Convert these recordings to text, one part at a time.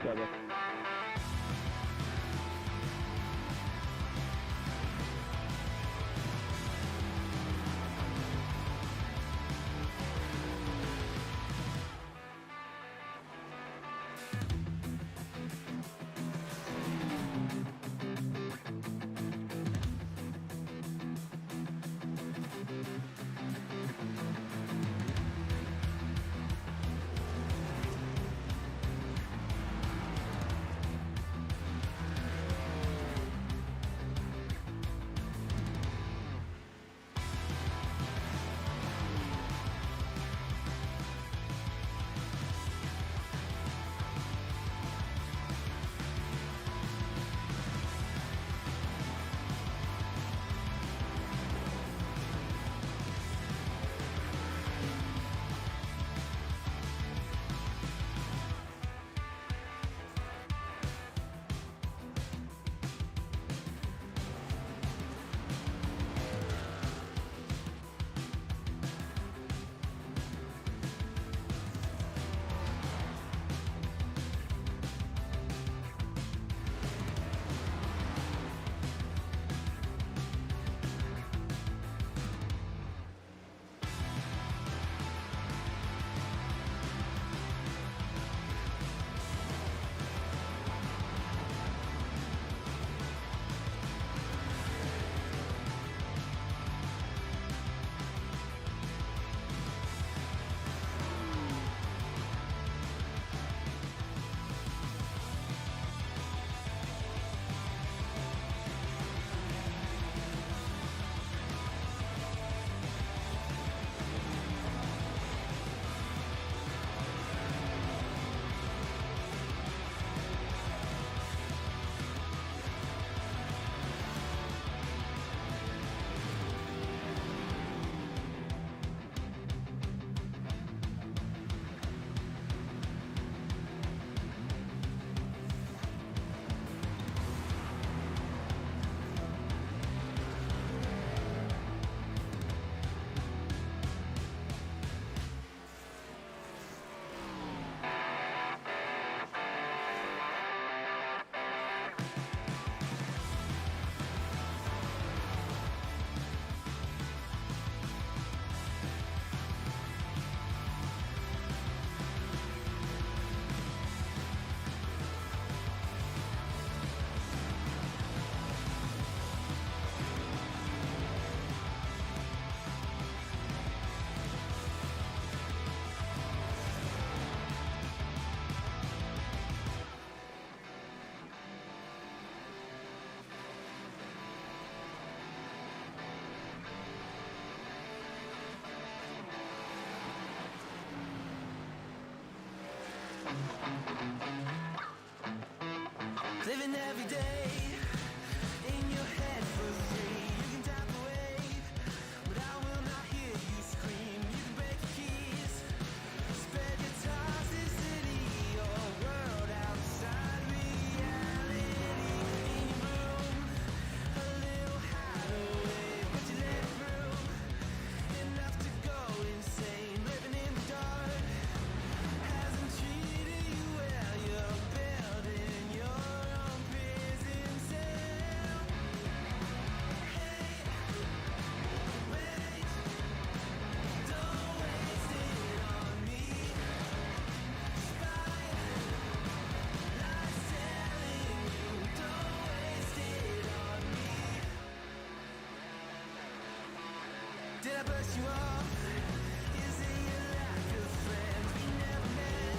other. Living every day in your head for free. You can tap away, but I will not hear you scream. You can break your keys, spread your toxicity, your world outside reality. In your room, a little hideaway, but you let it through. Enough to go insane, living in the dark hasn't treated you well. You're building your own prison cell. Hey, wait, don't waste it on me. Spite lies telling you, don't waste it on me. Did I brush you off? Is it your lack of friends? We never met,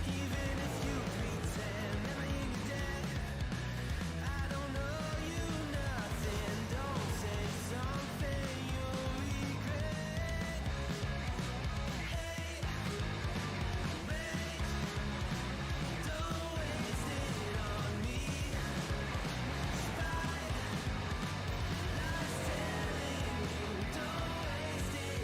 even if you pretend. Am I in your debt? I don't know you nothing. Don't say something you'll regret. Hey, wait, don't waste it on me. Spite lies telling you, don't waste it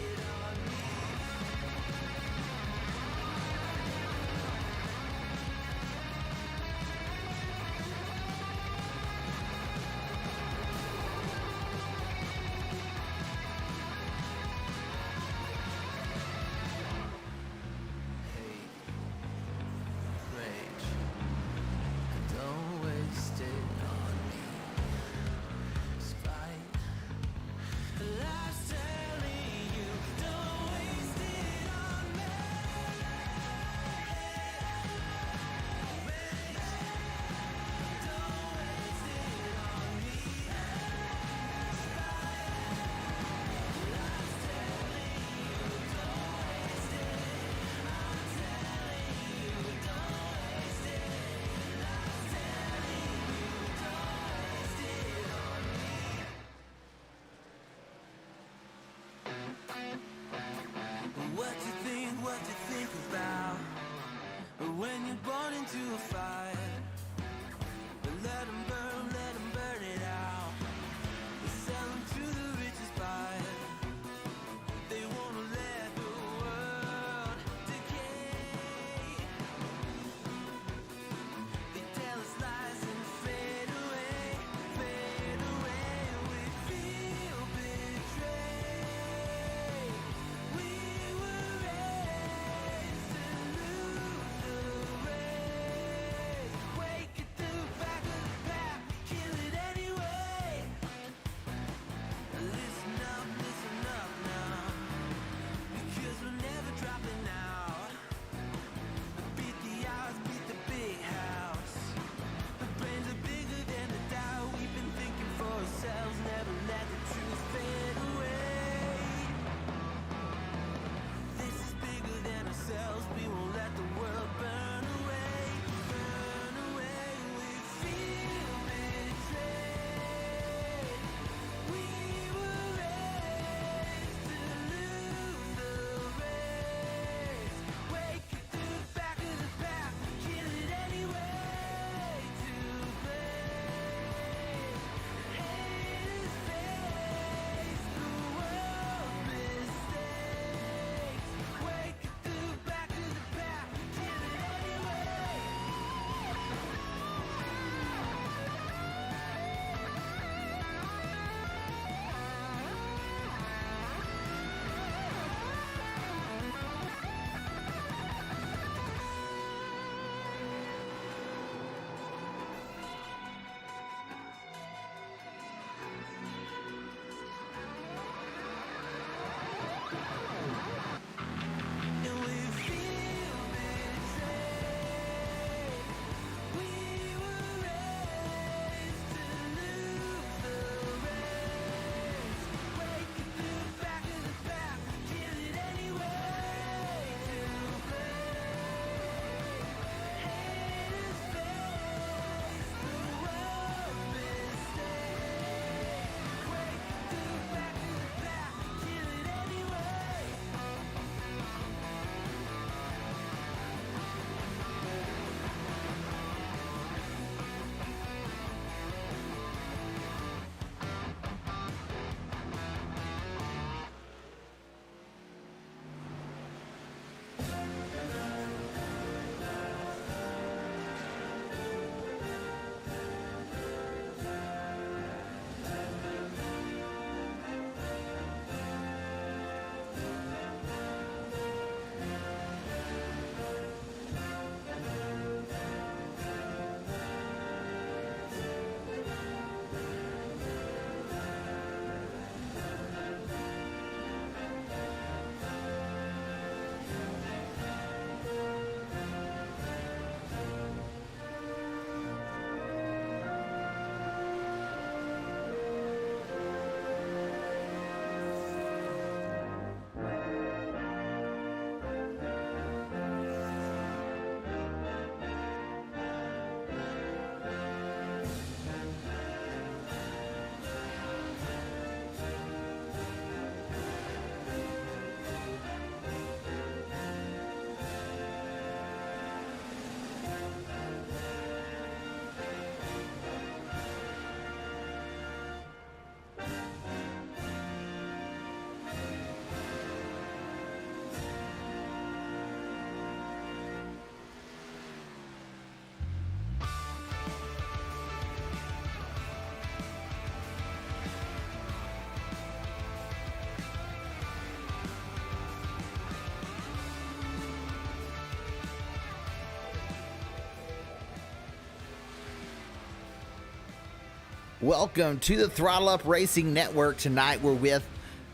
Welcome to the Throttle Up Racing Network. Tonight we're with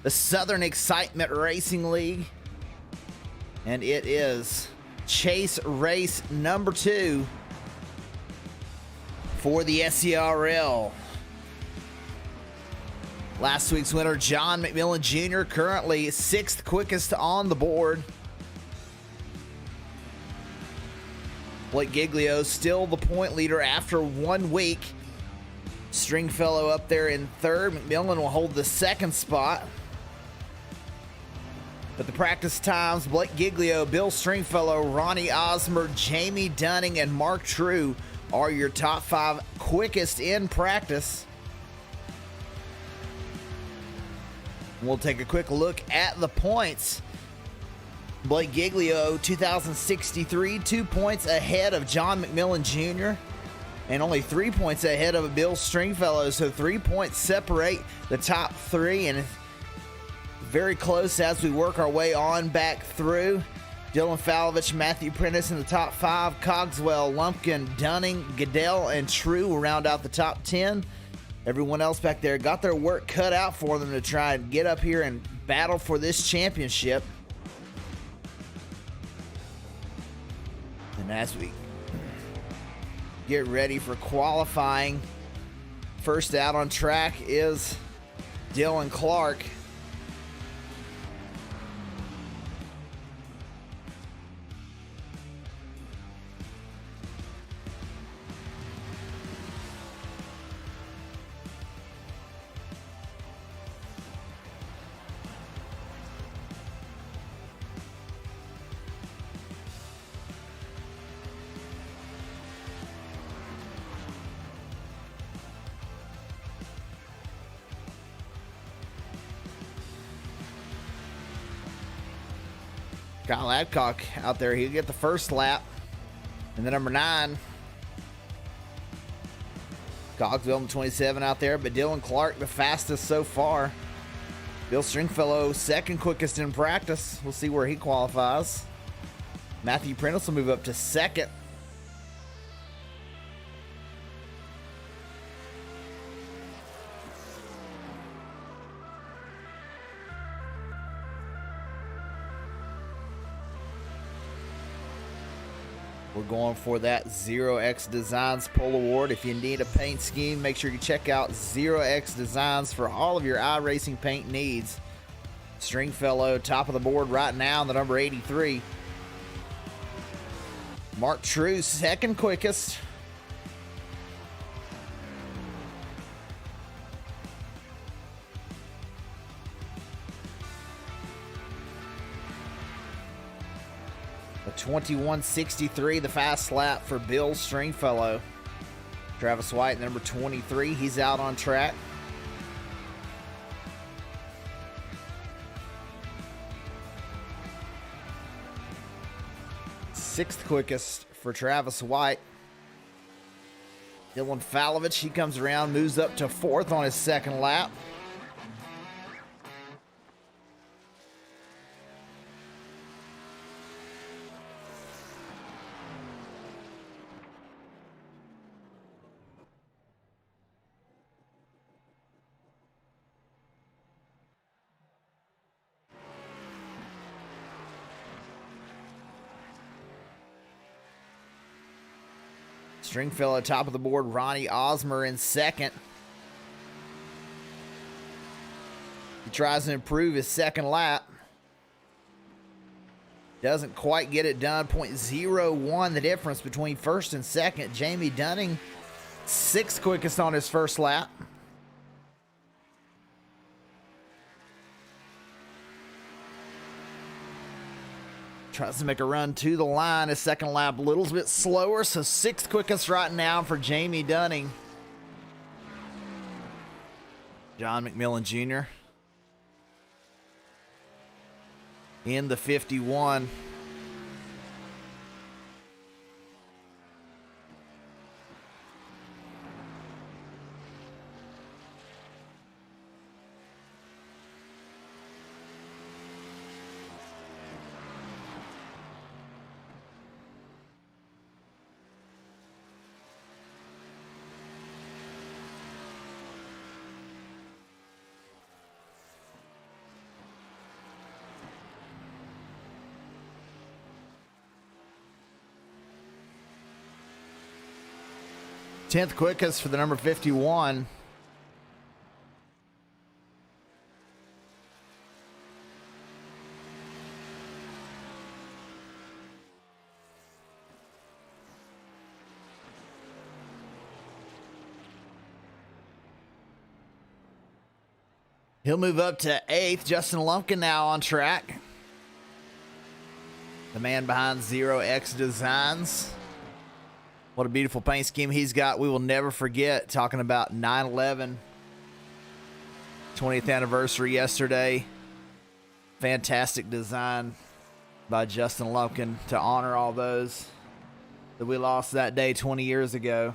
the Southern Excitement Racing League, and it is Chase race number 2 for the SERL. Last week's winner, John McMillan Jr., currently 6th quickest on the board. Blake Giglio still the point leader after 1 week. Stringfellow up there in 3rd. McMillan will hold the 2nd spot. But the practice times, Blake Giglio, Bill Stringfellow, Ronnie Osmer, Jamie Dunning, and Mark True are your top 5 quickest in practice. We'll take a quick look at the points. Blake Giglio, 2,063, 2 points ahead of John McMillan Jr., and only 3 points ahead of Bill Stringfellow, so 3 points separate the top 3, and very close as we work our way on back through. Dylan Falovich, Matthew Prentice in the top 5, Cogswell, Lumpkin, Dunning, Goodell, and True will round out the top 10. Everyone else back there got their work cut out for them to try and get up here and battle for this championship. And as we get ready for qualifying, first out on track is Dylan Clark. Kyle Adcock out there, he'll get the first lap. And the number 9, Cogswell, 27 out there, but Dylan Clark the fastest so far. Bill Stringfellow 2nd quickest in practice. We'll see where he qualifies. Matthew Prentice will move up to 2nd. We're going for that 0X Designs Pole Award. If you need a paint scheme, make sure you check out 0X Designs for all of your iRacing paint needs. Stringfellow, top of the board right now, the number 83. Mark True, 2nd quickest. A 21.63, the fast lap for Bill Stringfellow. Travis White, number 23, he's out on track. Sixth quickest for Travis White. Dylan Falovich, he comes around, moves up to 4th on his 2nd lap. Stringfellow top of the board, Ronnie Osmer in 2nd. He tries to improve his 2nd lap. Doesn't quite get it done. 0.01 the difference between 1st and 2nd. Jamie Dunning, 6th quickest on his 1st lap. Tries to make a run to the line. His 2nd lap a little bit slower, so 6th quickest right now for Jamie Dunning. John McMillan Jr. in the 51. 10th quickest for the number 51. He'll move up to 8th. Justin Lumpkin now on track. The man behind Zero X Designs. What a beautiful paint scheme he's got. We will never forget talking about 9/11 20th anniversary yesterday. Fantastic design by Justin Lumpkin to honor all those that we lost that day 20 years ago.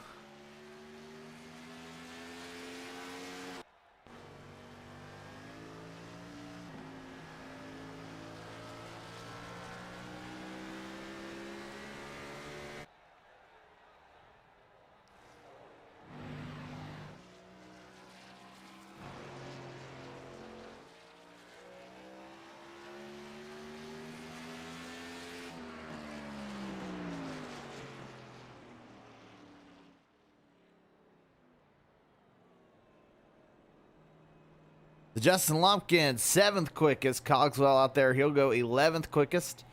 The Justin Lumpkin, 7th quickest. Cogswell out there, he'll go 11th quickest.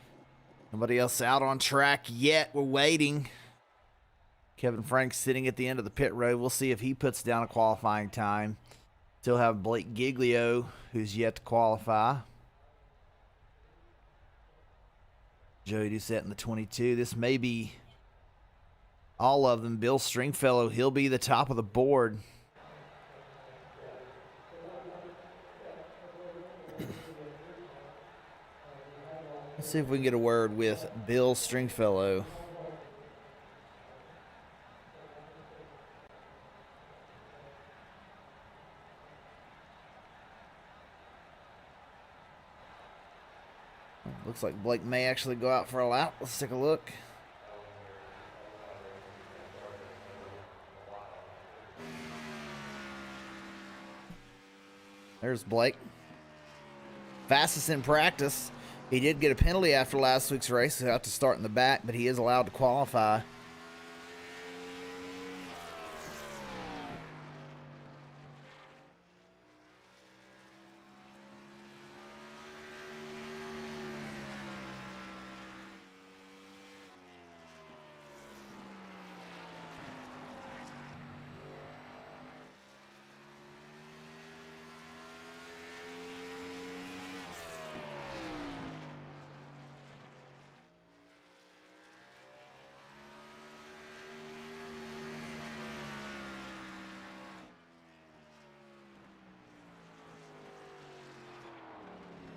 Nobody else out on track yet. We're waiting. Kevin Frank sitting at the end of the pit road. We'll see if he puts down a qualifying time. Still have Blake Giglio, who's yet to qualify. Joey Doucette in the 22. This may be all of them. Bill Stringfellow, he'll be the top of the board. Let's see if we can get a word with Bill Stringfellow. Looks like Blake may actually go out for a lap. Let's take a look. There's Blake. Fastest in practice. He did get a penalty after last week's race. He'll have to start in the back, but he is allowed to qualify.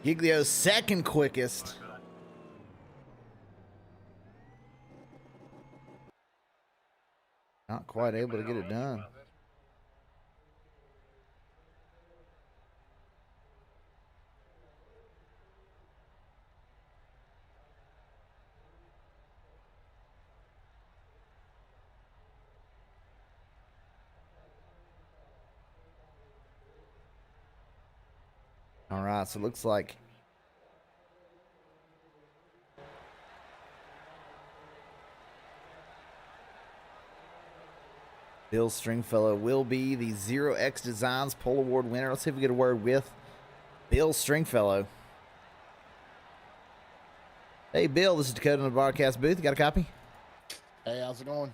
Giglio's second quickest. Not quite able to get it done. All right, so it looks like Bill Stringfellow will be the Zero X Designs Pole Award winner. Let's see if we get a word with Bill Stringfellow. Hey, Bill, this is Dakota in the broadcast booth. You got a copy? Hey, how's it going?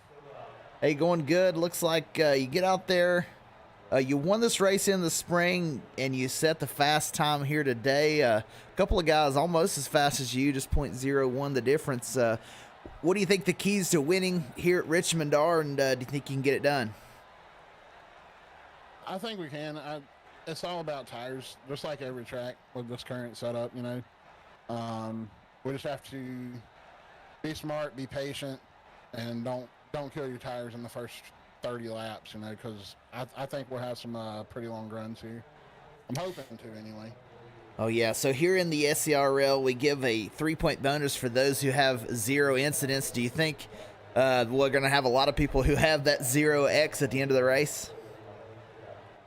Hey, going good. Looks like you get out there. You won this race in the spring, and you set the fast time here today. A couple of guys almost as fast as you, just .01 the difference. What do you think the keys to winning here at Richmond are, and do you think you can get it done? I think we can. It's all about tires, just like every track with this current setup, you know. We just have to be smart, be patient, and don't kill your tires in the first 30 laps, you know, because I think we'll have some pretty long runs here. I'm hoping to, anyway. Oh, yeah. So here in the SERL, we give a 3-point bonus for those who have 0 incidents. Do you think we're going to have a lot of people who have that 0X at the end of the race?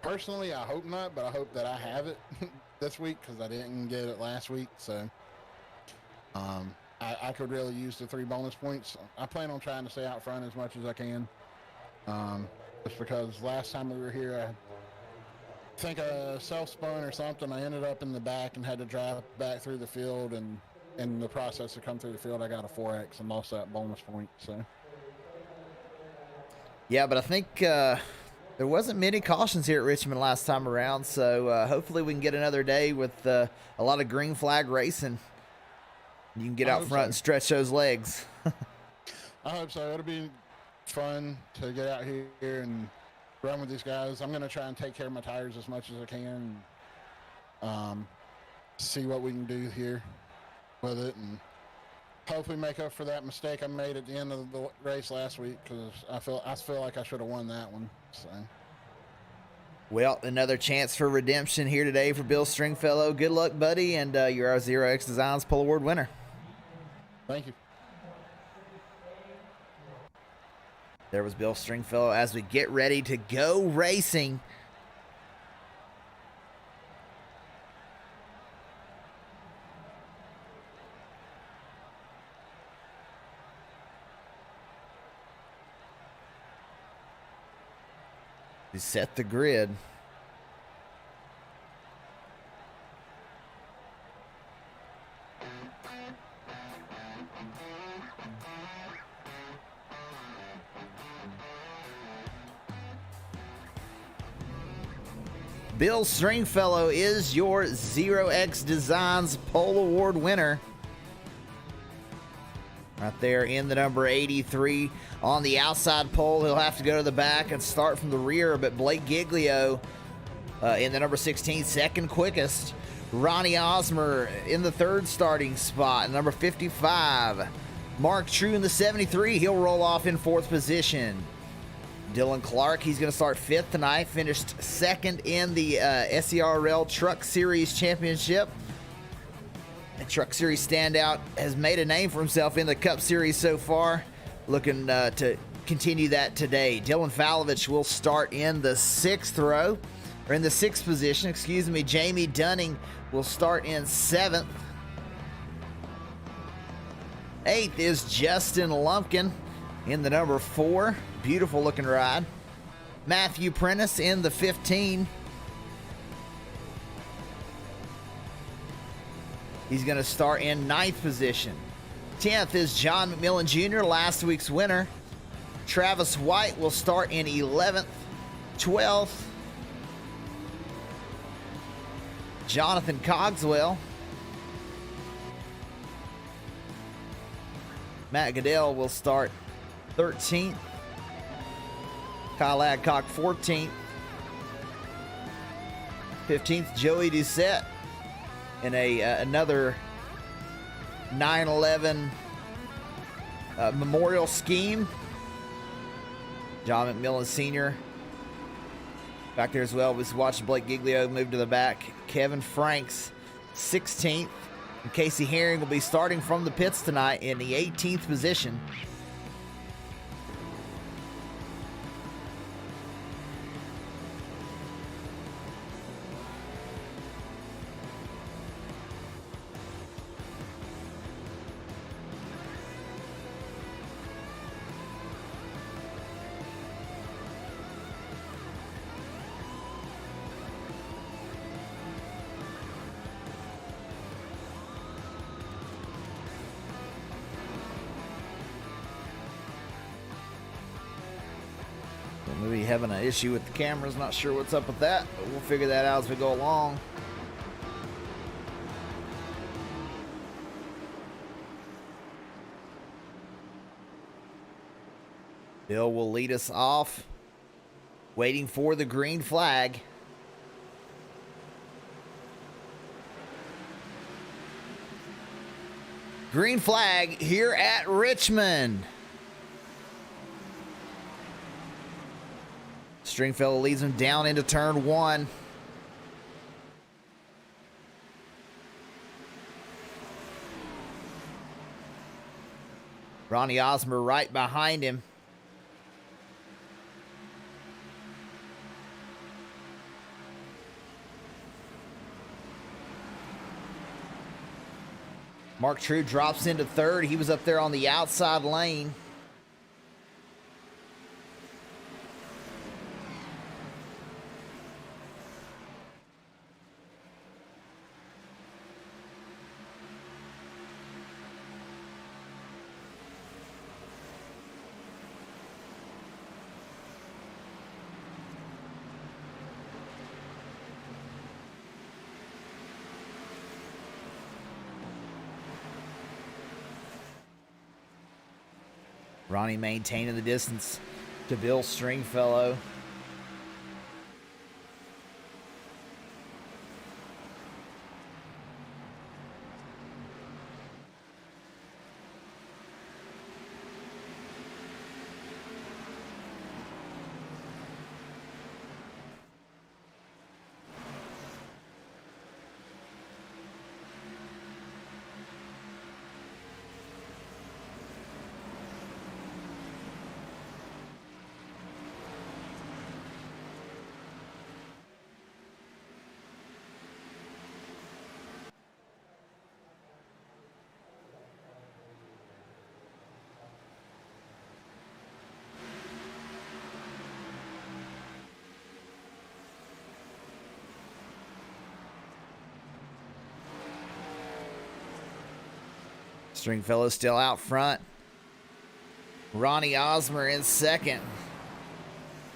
Personally, I hope not, but I hope that I have it this week because I didn't get it last week. So I could really use the 3 bonus points. I plan on trying to stay out front as much as I can. Just because last time we were here, I think a self-spun or something. I ended up in the back and had to drive back through the field, and in the process to come through the field, I got a 4X and lost that bonus point. So Yeah, but I think there wasn't many cautions here at Richmond last time around, so hopefully we can get another day with a lot of green flag racing. You can get out front and stretch those legs. I hope so. It'll be fun to get out here and run with these guys. I'm going to try and take care of my tires as much as I can. See what we can do here with it, and hopefully make up for that mistake I made at the end of the race last week, because I feel like I should have won that one. So. Well, another chance for redemption here today for Bill Stringfellow. Good luck, buddy, and you're our Zero X Designs Pole Award winner. Thank you. There was Bill Stringfellow as we get ready to go racing. We set the grid. Bill Stringfellow is your Zero X Designs Pole Award winner. Right there in the number 83 on the outside pole. He'll have to go to the back and start from the rear, but Blake Giglio in the number 16, second quickest. Ronnie Osmer in the third starting spot, number 55. Mark True in the 73. He'll roll off in fourth position. Dylan Clark, he's going to start fifth tonight, finished second in the SERL Truck Series Championship. The Truck Series standout has made a name for himself in the Cup Series so far. Looking to continue that today. Dylan Falovich will start in the sixth position, excuse me. Jamie Dunning will start in seventh. Eighth is Justin Lumpkin in the number 4. Beautiful looking ride. Matthew Prentice in the 15. He's going to start in 9th position. 10th is John McMillan Jr., last week's winner. Travis White will start in 11th. 12th, Jonathan Cogswell. Matt Goodell will start 13th. Kyle Adcock 14th. 15th, Joey Doucette in another 9/11 memorial scheme. John McMillan Sr. back there as well. Was watching Blake Giglio move to the back. Kevin Franks 16th. And Casey Herring will be starting from the pits tonight in the 18th position. Maybe having an issue with the cameras. Not sure what's up with that, but we'll figure that out as we go along. Bill will lead us off, waiting for the green flag. Green flag here at Richmond. Stringfellow leads him down into turn 1. Ronnie Osmer right behind him. Mark True drops into third. He was up there on the outside lane. Ronnie maintaining the distance to Bill Stringfellow. Stringfellow still out front. Ronnie Osmer in second.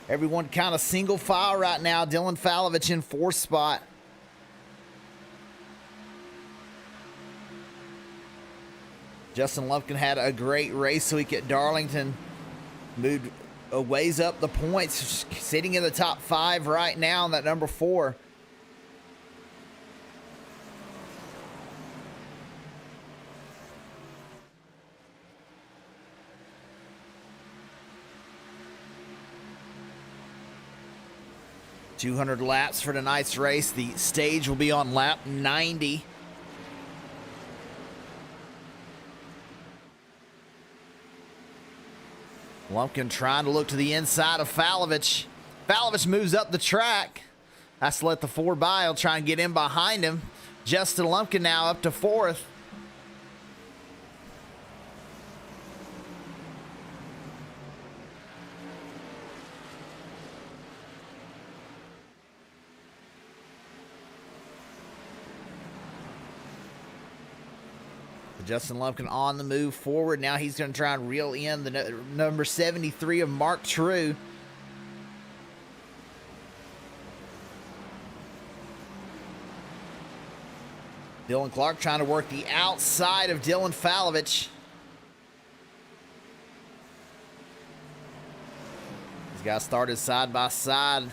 Everyone kind of single file right now. Dylan Falovich in fourth spot. Justin Lumpkin had a great race week at Darlington. Moved a ways up the points. Sitting in the top 5 right now in that number 4. .200 laps for tonight's race. The stage will be on lap 90. Lumpkin trying to look to the inside of Falovich. Falovich moves up the track. Has to let the 4 by. He'll try and get in behind him. Justin Lumpkin now up to 4th. Justin Lumpkin on the move forward. Now he's going to try and reel in the number 73 of Mark True. Dylan Clark trying to work the outside of Dylan Falovich. These guys started side by side.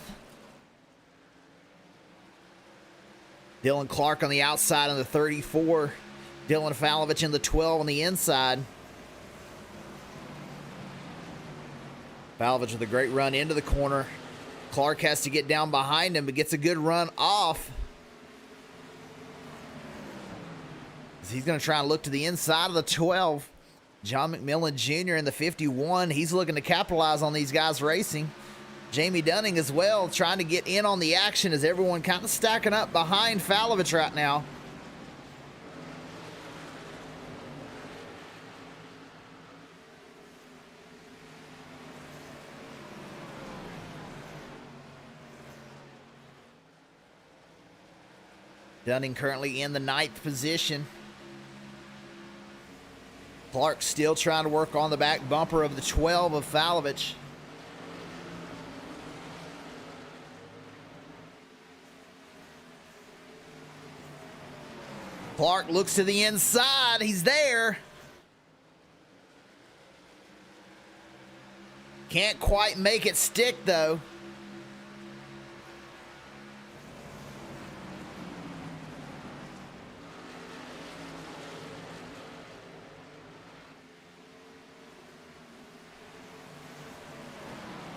Dylan Clark on the outside on the 34. Dylan Falovich in the 12 on the inside. Falovich with a great run into the corner. Clark has to get down behind him, but gets a good run off. He's going to try and look to the inside of the 12. John McMillan Jr. in the 51. He's looking to capitalize on these guys racing. Jamie Dunning as well, trying to get in on the action as everyone kind of stacking up behind Falovich right now. Dunning currently in the 9th position. Clark still trying to work on the back bumper of the 12 of Falovich. Clark looks to the inside. He's there. Can't quite make it stick, though.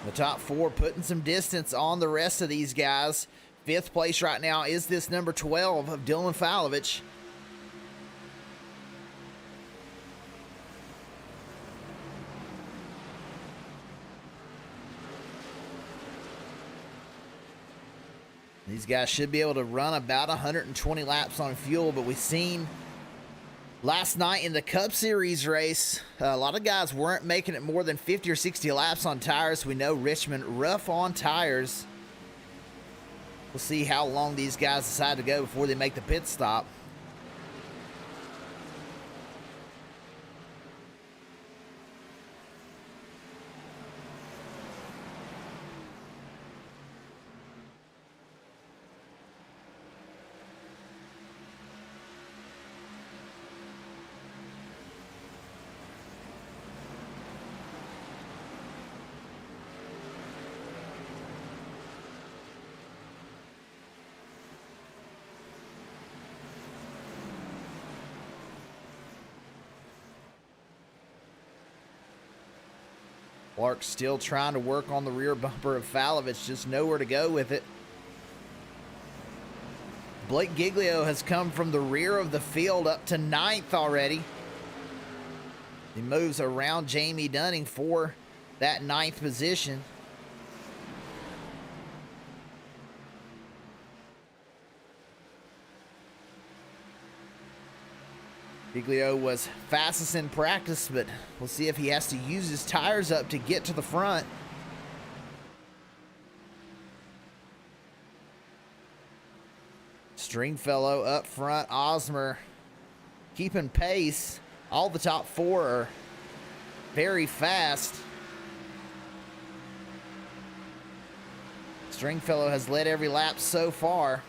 The top 4 putting some distance on the rest of these guys. 5th place right now is this number 12 of Dylan Falovich. These guys should be able to run about 120 laps on fuel, but we've seen last night in the Cup Series race, a lot of guys weren't making it more than 50 or 60 laps on tires. We know Richmond rough on tires. We'll see how long these guys decide to go before they make the pit stop. Clark still trying to work on the rear bumper of Falovich, just nowhere to go with it. Blake Giglio has come from the rear of the field up to 9th already. He moves around Jamie Dunning for that 9th position. Giglio was fastest in practice, but we'll see if he has to use his tires up to get to the front. Stringfellow up front, Osmer keeping pace. All the top 4 are very fast. Stringfellow has led every lap so far.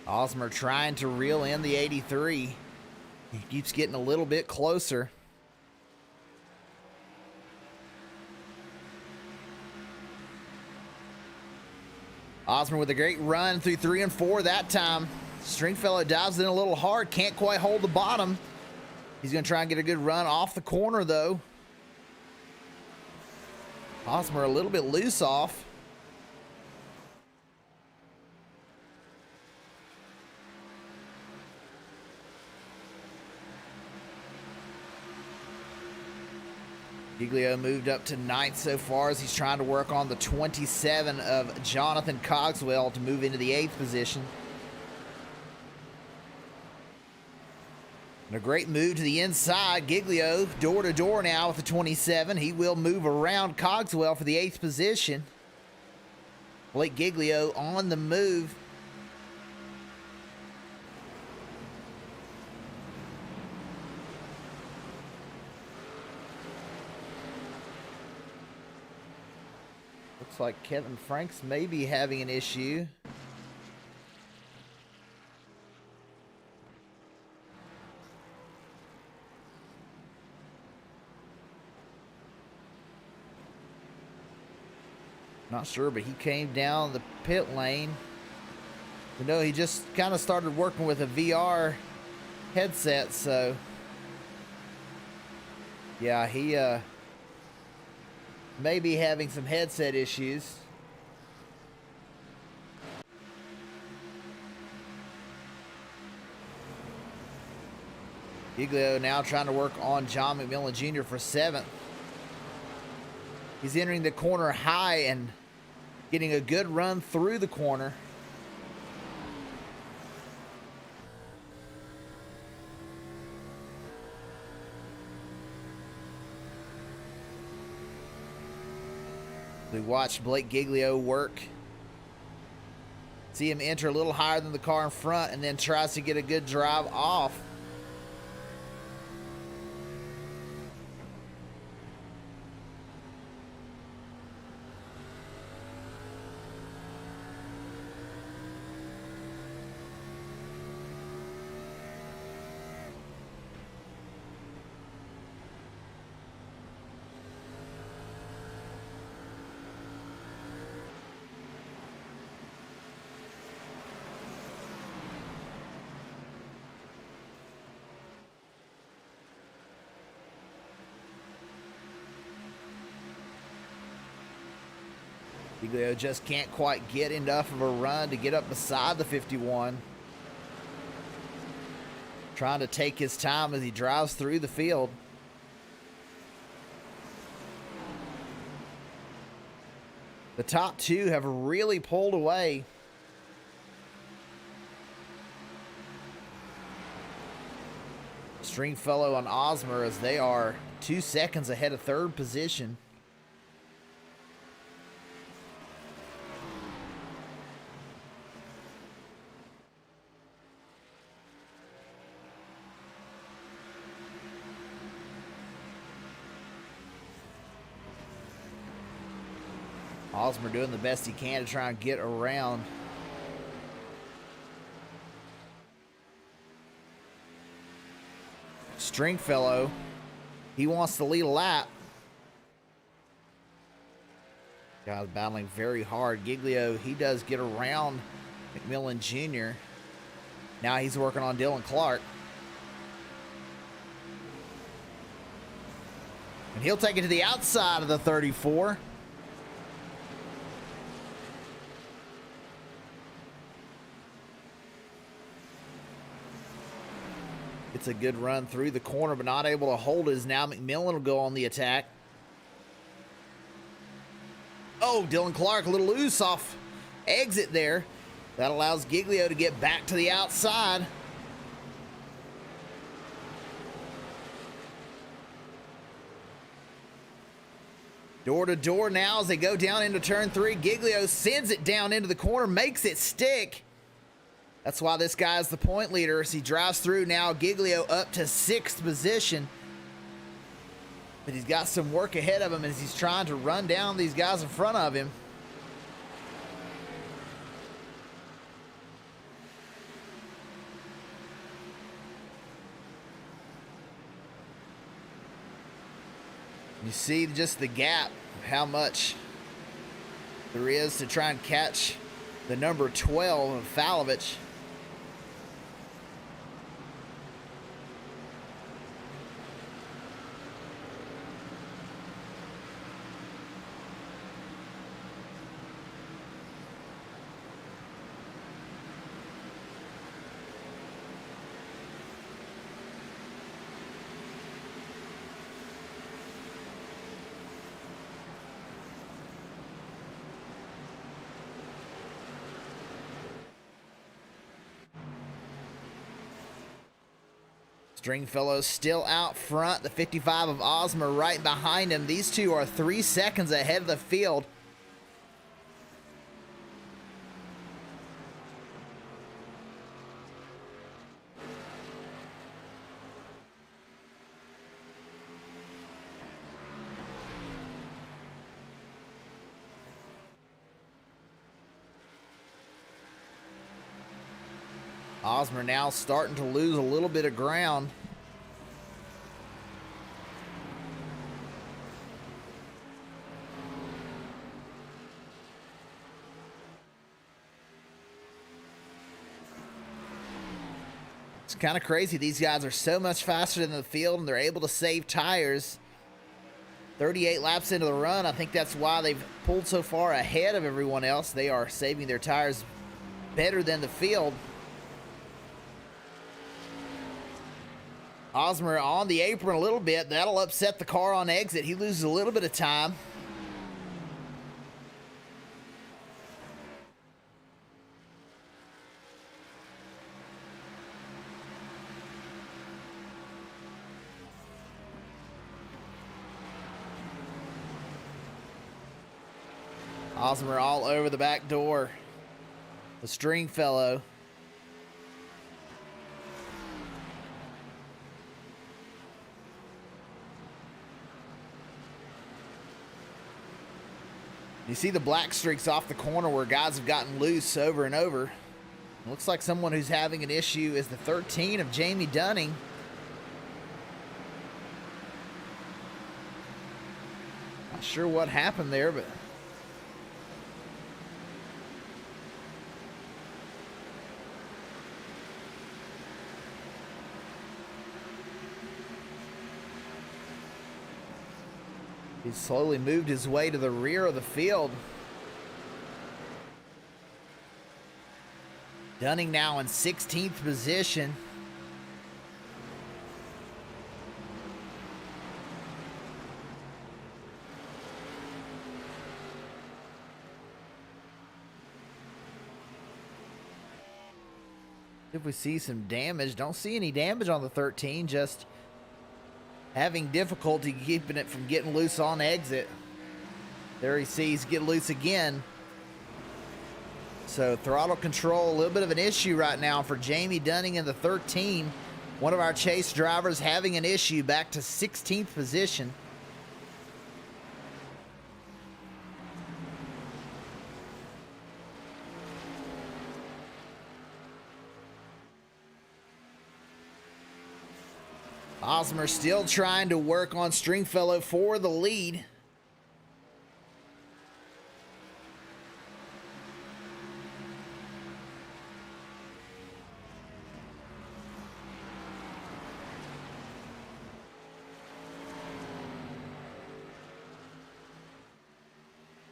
Osmer trying to reel in the 83. He keeps getting a little bit closer. Osmer with a great run through 3 and 4 that time. Stringfellow dives in a little hard, can't quite hold the bottom. He's going to try and get a good run off the corner though. Osmer a little bit loose off. Giglio moved up to 9th so far as he's trying to work on the 27 of Jonathan Cogswell to move into the 8th position. And a great move to the inside. Giglio door to door now with the 27. He will move around Cogswell for the 8th position. Blake Giglio on the move. Looks like Kevin Franks may be having an issue. Not sure, but he came down the pit lane. You know, he just kind of started working with a VR headset, so yeah, he may be having some headset issues. Giglio now trying to work on John McMillan Jr. for 7th. He's entering the corner high and getting a good run through the corner. We watched Blake Giglio work. See him enter a little higher than the car in front and then tries to get a good drive off. Giglio just can't quite get enough of a run to get up beside the 51. Trying to take his time as he drives through the field. The top 2 have really pulled away. Stringfellow and Osmer as they are 2 seconds ahead of 3rd position. Hosmer doing the best he can to try and get around. Stringfellow, he wants to lead a lap. Guys battling very hard. Giglio, he does get around McMillan Jr. Now he's working on Dylan Clark. And he'll take it to the outside of the 34. It's a good run through the corner, but not able to hold it. Now McMillan will go on the attack. Oh, Dylan Clark, a little loose off exit there. That allows Giglio to get back to the outside. Door to door now as they go down into turn 3. Giglio sends it down into the corner, makes it stick. That's why this guy is the point leader as he drives through now. Giglio up to 6th position. But he's got some work ahead of him as he's trying to run down these guys in front of him. You see just the gap, how much there is to try and catch the number 12 of Falovich. Stringfellow still out front. The 55 of Osmer right behind him. These two are 3 seconds ahead of the field. Osmer now starting to lose a little bit of ground. It's kind of crazy. These guys are so much faster than the field, and they're able to save tires. 38 laps into the run. I think that's why they've pulled so far ahead of everyone else. They are saving their tires better than the field. Osmer on the apron a little bit. That'll upset the car on exit. He loses a little bit of time. Osmer all over the back door. The Stringfellow. You see the black streaks off the corner where guys have gotten loose over and over. It looks like someone who's having an issue is the 13 of Jamie Dunning. Not sure what happened there, but he slowly moved his way to the rear of the field. Dunning now in 16th position. If we see some damage, don't see any damage on the 13, just having difficulty keeping it from getting loose on exit. There he sees get loose again. So throttle control, a little bit of an issue right now for Jamie Dunning in the 13. One of our chase drivers having an issue, back to 16th position. Osmer still trying to work on Stringfellow for the lead.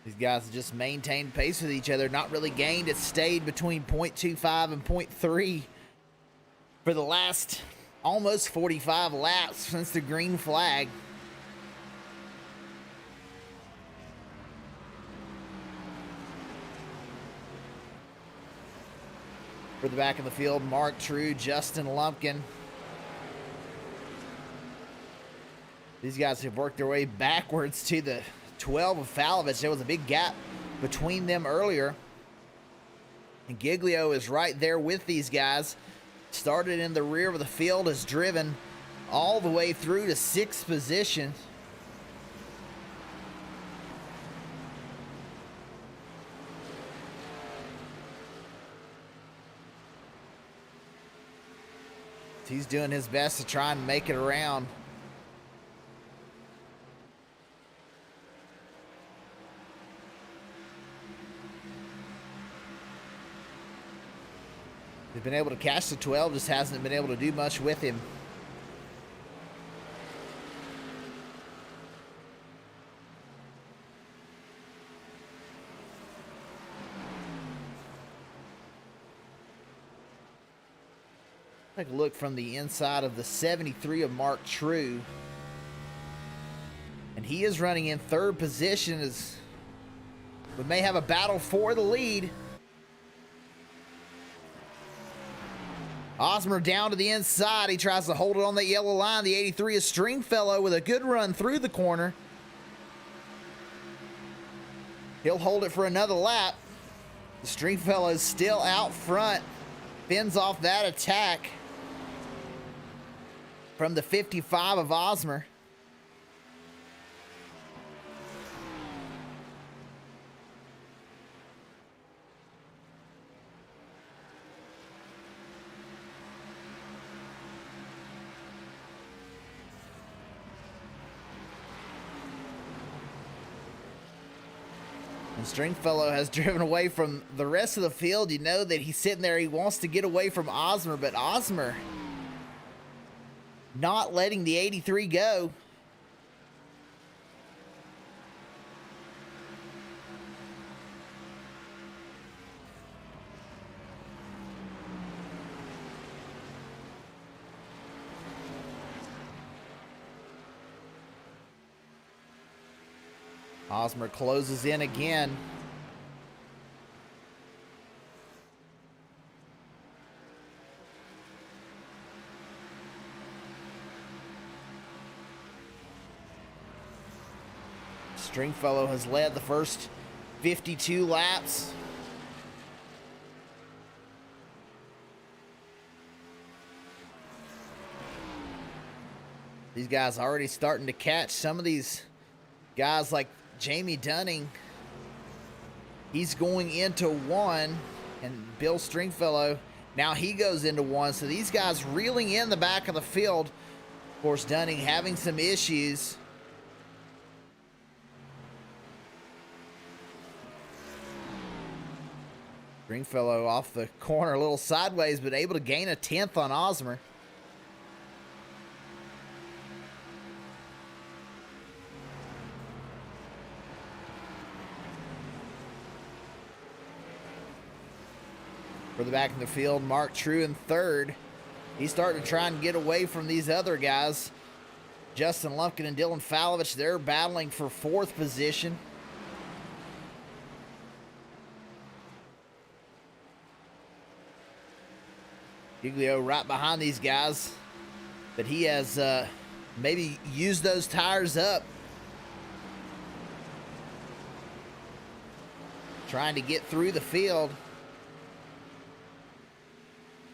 These guys have just maintained pace with each other, not really gained. It's stayed between 0.25 and 0.3 for the last almost 45 laps since the green flag. For the back of the field, Mark True, Justin Lumpkin. These guys have worked their way backwards to the 12 of Falovich. There was a big gap between them earlier. And Giglio is right there with these guys. Started in the rear of the field, has driven all the way through to 6th position. He's doing his best to try and make it around. They've been able to catch the 12, just hasn't been able to do much with him. Take a look from the inside of the 73 of Mark True. And he is running in 3rd position as we may have a battle for the lead. Osmer down to the inside. He tries to hold it on that yellow line. The 83 is Stringfellow with a good run through the corner. He'll hold it for another lap. The Stringfellow is still out front. Fends off that attack from the 55 of Osmer. And Stringfellow has driven away from the rest of the field. You know that he's sitting there. He wants to get away from Osmer, but Osmer not letting the 83 go. Osmer closes in again. Stringfellow has led the first 52 laps. These guys already starting to catch some of these guys like Jamie Dunning. He's going into 1, and Bill Stringfellow, now he goes into 1. So these guys reeling in the back of the field. Of course, Dunning having some issues. Stringfellow off the corner a little sideways, but able to gain a 10th on Osmer. For the back of the field, Mark True in 3rd. He's starting to try and get away from these other guys. Justin Lumpkin and Dylan Falovich, they're battling for 4th position. Giglio right behind these guys, but he has maybe used those tires up. Trying to get through the field.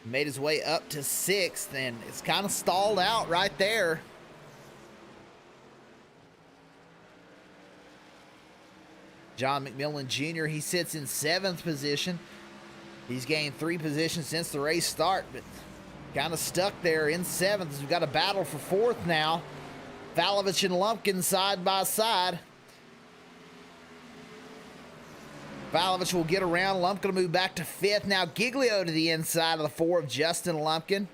Made his way up to 6th, and it's kind of stalled out right there. John McMillan Jr., he sits in 7th position. He's gained 3 positions since the race start, but kind of stuck there in 7th as we've got a battle for 4th now. Valovich and Lumpkin side by side. Valovich will get around. Lumpkin will move back to 5th. Now Giglio to the inside of the 4 of Justin Lumpkin.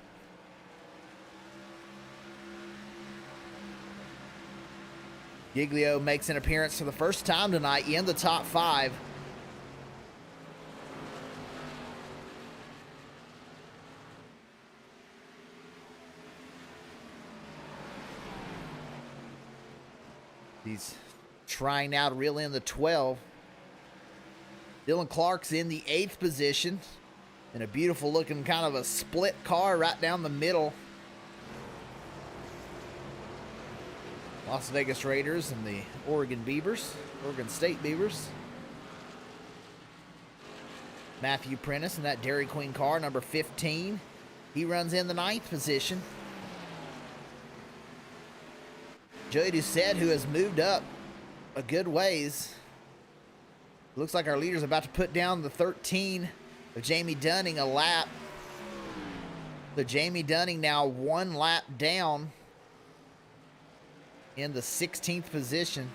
Giglio makes an appearance for the first time tonight in the top 5. He's trying now to reel in the 12. Dylan Clark's in the 8th position in a beautiful looking kind of a split car right down the middle. Las Vegas Raiders and the Oregon State Beavers. Matthew Prentice in that Dairy Queen car, number 15. He runs in the 9th position. Joey Doucette, who has moved up a good ways. Looks like our leader's about to put down the 13 of Jamie Dunning a lap. So Jamie Dunning now 1 lap down in the 16th position.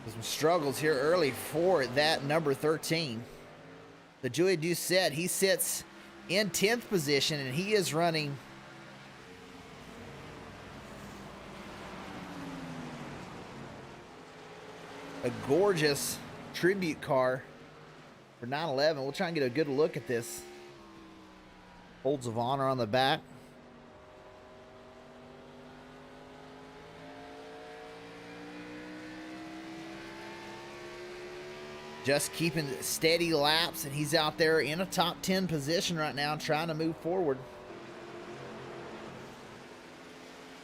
There's some struggles here early for that number 13. The Joey Doucette, he sits in 10th position, and he is running a gorgeous tribute car for 9/11. We'll try and get a good look at this. Holds of honor on the back. Just keeping steady laps, and he's out there in a top 10 position right now trying to move forward.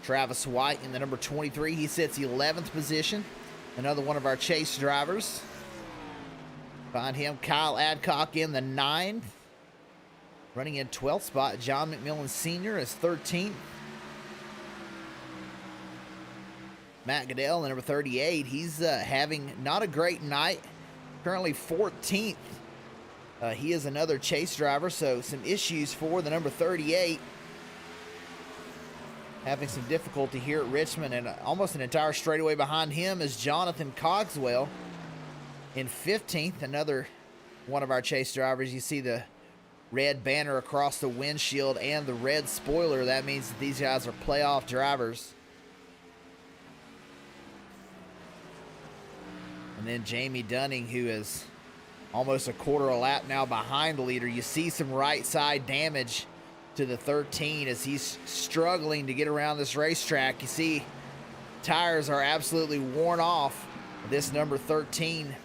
Travis White in the number 23. He sits 11th position. Another one of our chase drivers. Behind him, Kyle Adcock in the 9th. Running in 12th spot, John McMillan Sr. is 13th. Matt Goodell, the number 38. He's having not a great night. Currently 14th. He is another chase driver, so some issues for the number 38. Having some difficulty here at Richmond, and almost an entire straightaway behind him is Jonathan Cogswell in 15th. Another one of our chase drivers. You see the red banner across the windshield and the red spoiler. That means that these guys are playoff drivers. And then Jamie Dunning, who is almost a quarter a lap now behind the leader. You see some right side damage to the 13 as he's struggling to get around this racetrack. You see tires are absolutely worn off. This number 13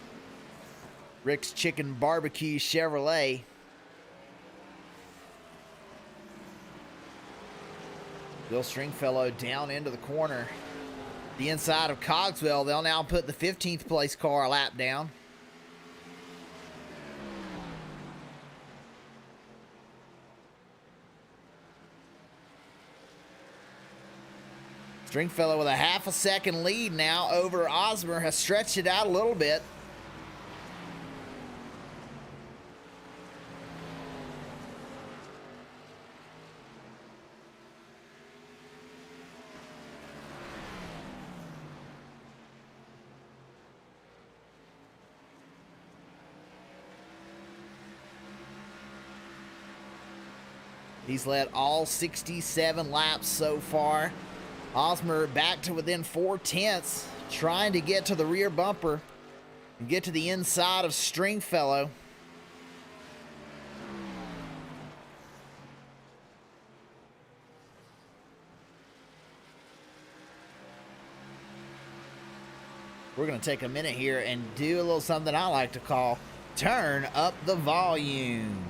Rick's Chicken Barbecue Chevrolet. Bill Stringfellow down into the corner. The inside of Cogswell. They'll now put the 15th place car a lap down. Stringfellow with a half a second lead now over Osmer, has stretched it out a little bit. He's led all 67 laps so far. Osmer back to within 4/10, trying to get to the rear bumper and get to the inside of Stringfellow. We're going to take a minute here and do a little something I like to call turn up the volume.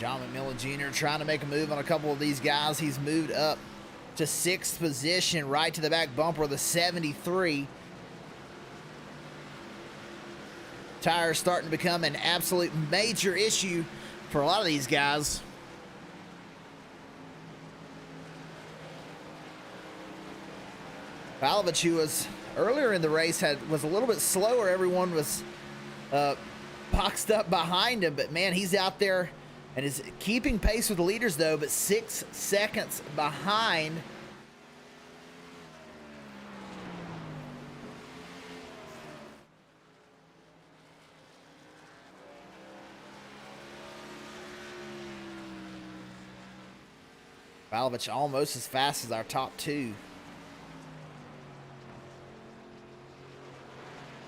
John McMillan Jr. trying to make a move on a couple of these guys. He's moved up to 6th position, right to the back bumper of the 73. Tires starting to become an absolute major issue for a lot of these guys. Palovich, who was earlier in the race, was a little bit slower. Everyone was boxed up behind him, but man, he's out there and is keeping pace with the leaders though, but 6 seconds behind. Palovich almost as fast as our top two.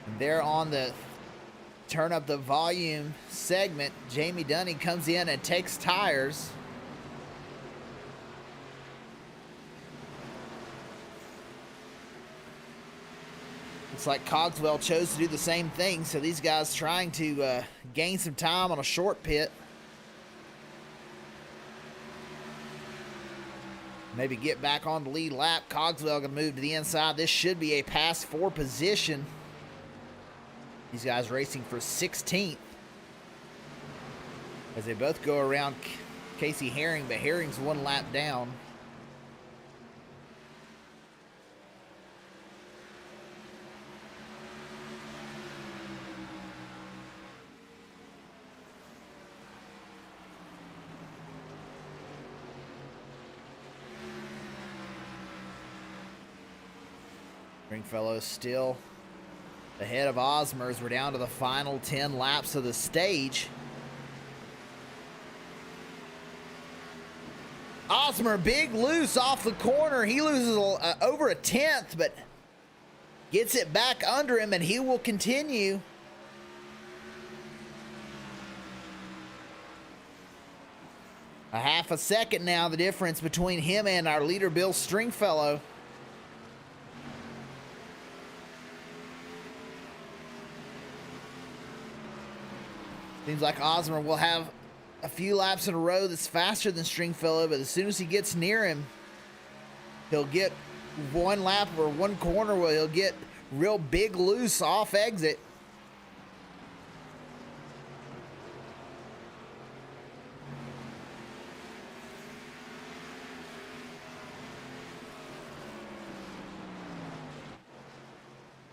And there on the turn up the volume segment, Jamie Dunning comes in and takes tires. Looks like Cogswell chose to do the same thing, so these guys trying to gain some time on a short pit. Maybe get back on the lead lap. Cogswell going to move to the inside. This should be a pass for position. These guys racing for 16th as they both go around Casey Herring, but Herring's 1 lap down. Stringfellow still ahead of Osmer as we're down to the final 10 laps of the stage. Osmer, big loose off the corner. He loses over a tenth, but gets it back under him, and he will continue. A half a second now, the difference between him and our leader, Bill Stringfellow. Seems like Osmer will have a few laps in a row that's faster than Stringfellow, but as soon as he gets near him, he'll get 1 lap or 1 corner where he'll get real big loose off exit.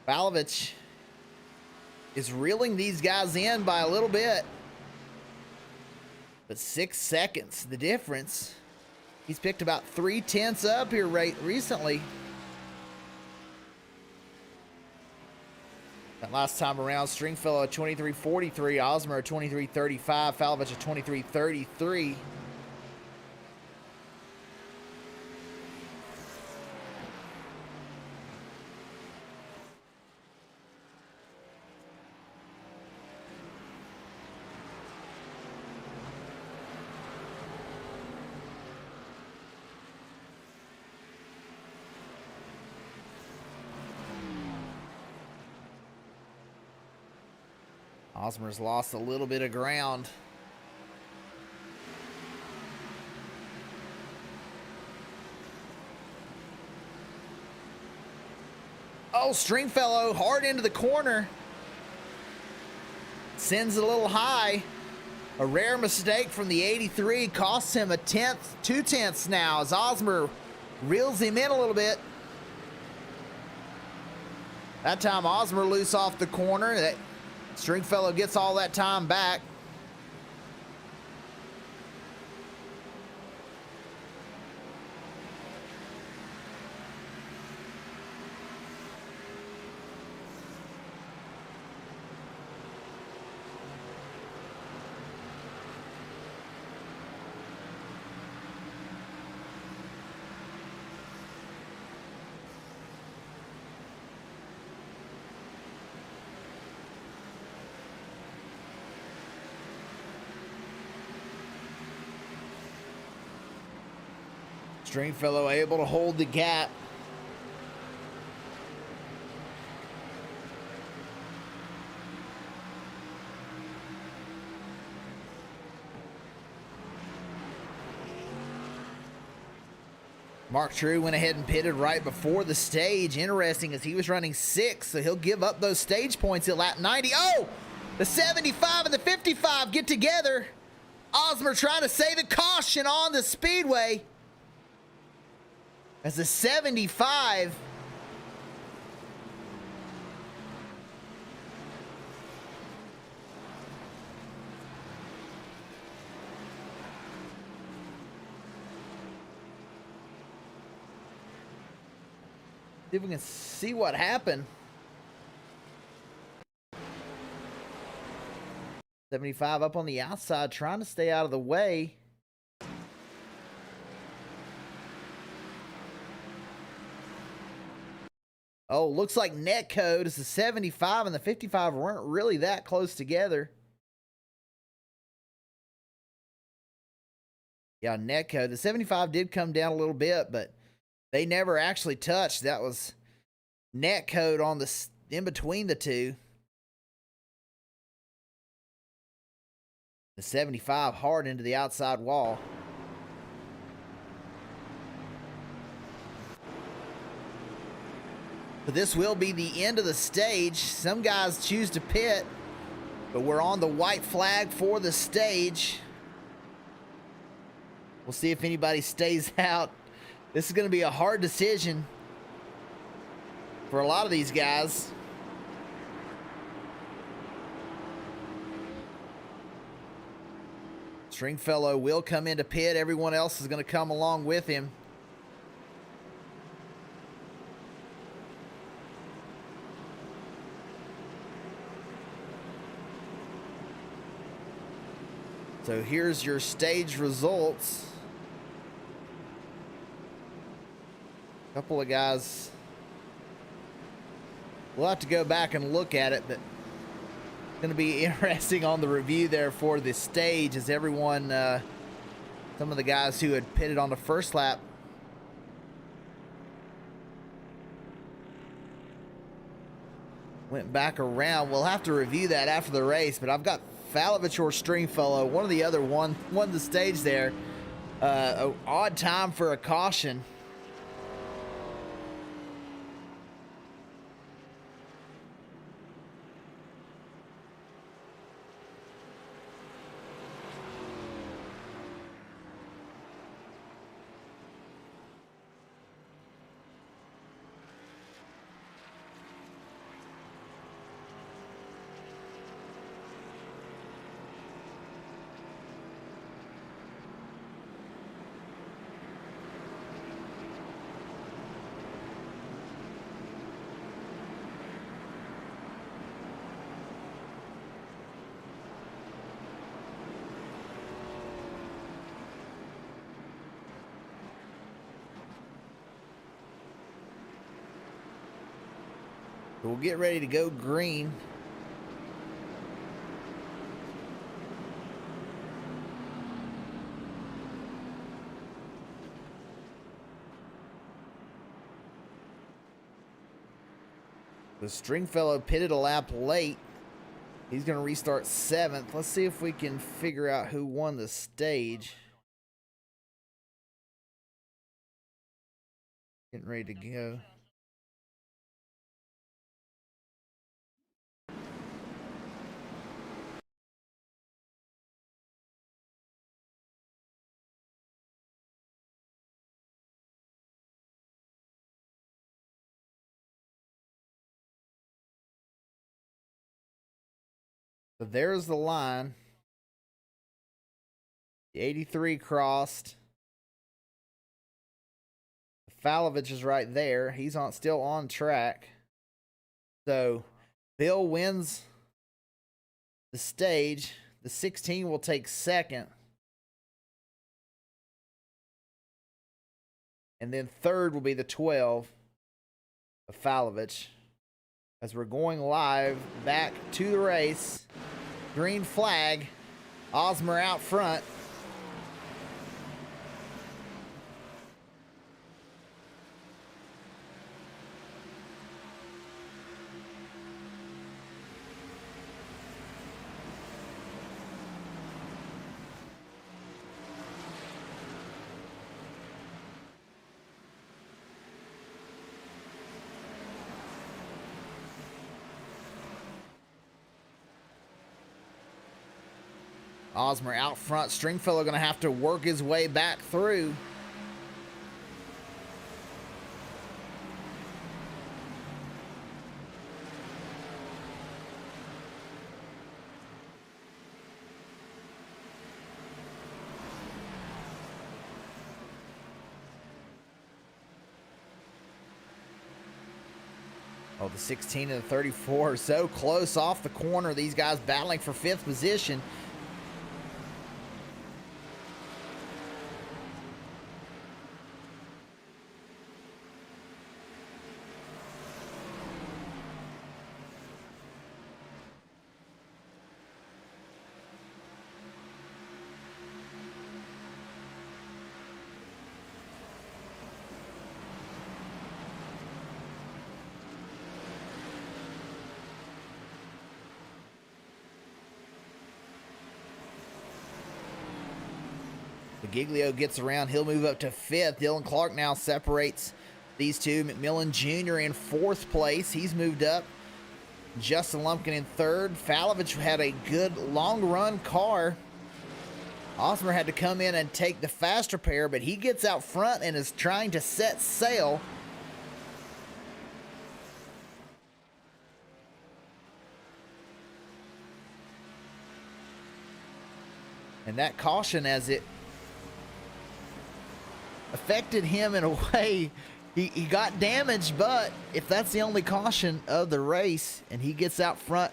Palovich is reeling these guys in by a little bit. But 6 seconds, the difference. He's picked about 3/10 up here recently. That last time around, Stringfellow at 23:43, Osmer at 23:35, Palovich at 23:33. Osmer's lost a little bit of ground. Oh, Stringfellow hard into the corner. Sends it a little high. A rare mistake from the 83 costs him a tenth, 2/10 now as Osmer reels him in a little bit. That time Osmer loose off the corner. That Stringfellow gets all that time back. Stringfellow able to hold the gap. Mark True went ahead and pitted right before the stage. Interesting, as he was running 6th, so he'll give up those stage points at lap 90. Oh, the 75 and the 55 get together. Osmer trying to save a caution on the speedway. As the 75 see if we can see what happened. 75 up on the outside, trying to stay out of the way. Oh, looks like net code is the 75 and the 55 weren't really that close together. Yeah, net code. The 75 did come down a little bit, but they never actually touched. That was net code on the in between the two. The 75 hard into the outside wall. But this will be the end of the stage. Some guys choose to pit, but we're on the white flag for the stage. We'll see if anybody stays out. This is going to be a hard decision for a lot of these guys. Stringfellow will come into pit. Everyone else is going to come along with him. So here's your stage results. A couple of guys. We'll have to go back and look at it, but it's going to be interesting on the review there for the stage as everyone, some of the guys who had pitted on the first lap went back around. We'll have to review that after the race, but I've got Falovich or Stringfellow, one of the other won the stage there. An odd time for a caution. We'll get ready to go green. The Stringfellow pitted a lap late. He's going to restart 7th. Let's see if we can figure out who won the stage. Getting ready to go. So there's the line. The 83 crossed. Falovich is right there. He's still on track. So Bill wins the stage. The 16 will take 2nd. And then 3rd will be the 12 of Falovich. As we're going live back to the race. Green flag. Osmer out front. Osmer out front. Stringfellow going to have to work his way back through. Oh, the 16 and the 34 are so close off the corner. These guys battling for 5th position. Giglio gets around. He'll move up to 5th. Dylan Clark now separates these two. McMillan Jr. in 4th place. He's moved up. Justin Lumpkin in 3rd. Falovich had a good long run car. Osmer had to come in and take the faster pair, but he gets out front and is trying to set sail. And that caution, as it affected him in a way, he got damaged, but if that's the only caution of the race and he gets out front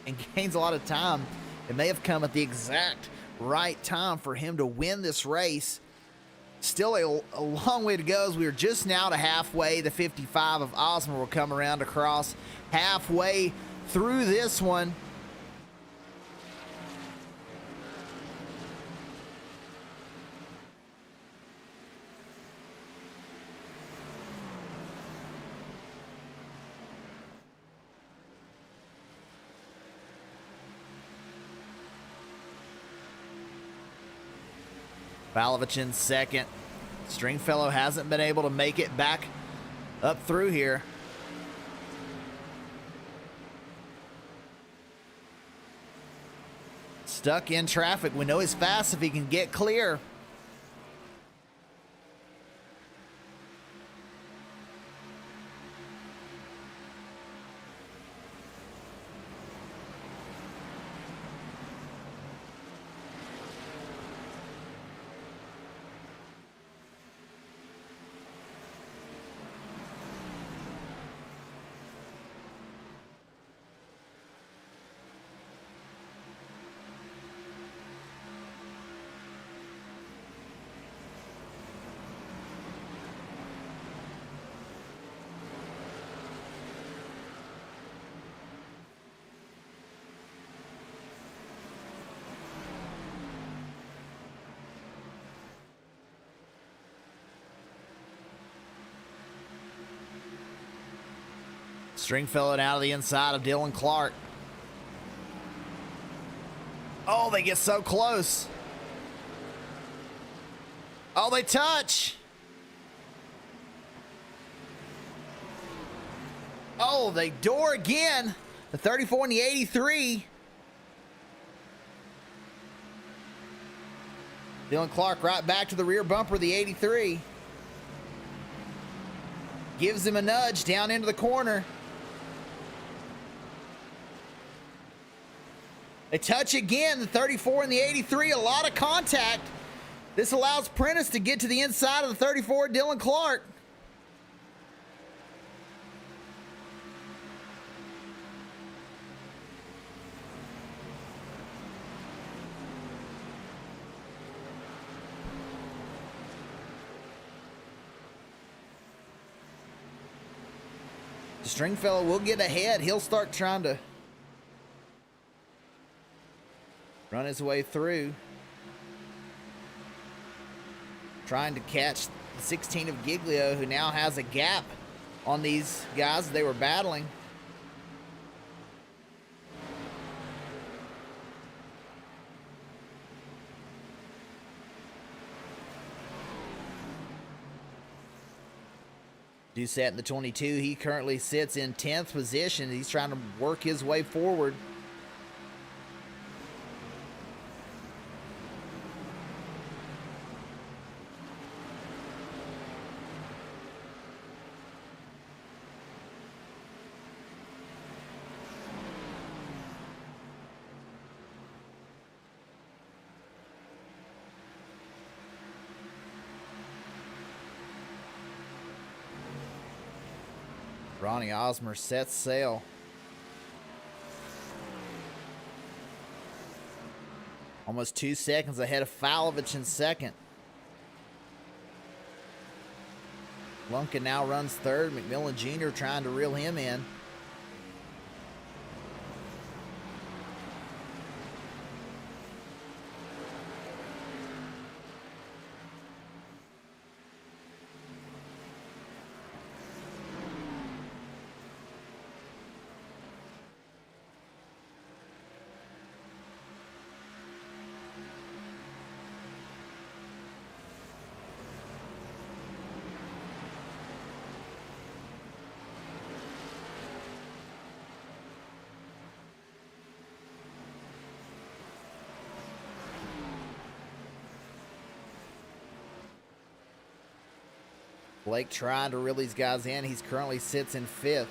and gains a lot of time, it may have come at the exact right time for him to win this race. Still a long way to go, as we are just now to halfway. The 55 of Osmer will come around across halfway through this one. Falovich in 2nd. Stringfellow hasn't been able to make it back up through here. Stuck in traffic. We know he's fast if he can get clear. Stringfellow out of the inside of Dylan Clark. Oh, they get so close. Oh, they touch. Oh, they door again. The 34 and the 83. Dylan Clark right back to the rear bumper of the 83. Gives him a nudge down into the corner. They touch again, the 34 and the 83, a lot of contact. This allows Prentice to get to the inside of the 34, Dylan Clark. Stringfellow will get ahead. He'll start trying to run his way through. Trying to catch the 16 of Giglio, who now has a gap on these guys they were battling. Doucette in the 22, he currently sits in 10th position. He's trying to work his way forward. Ronnie Osmer sets sail. Almost 2 seconds ahead of Falovich in second. Lumpkin now runs third. McMillan Jr. trying to reel him in. Blake trying to reel these guys in. He's currently sits in fifth.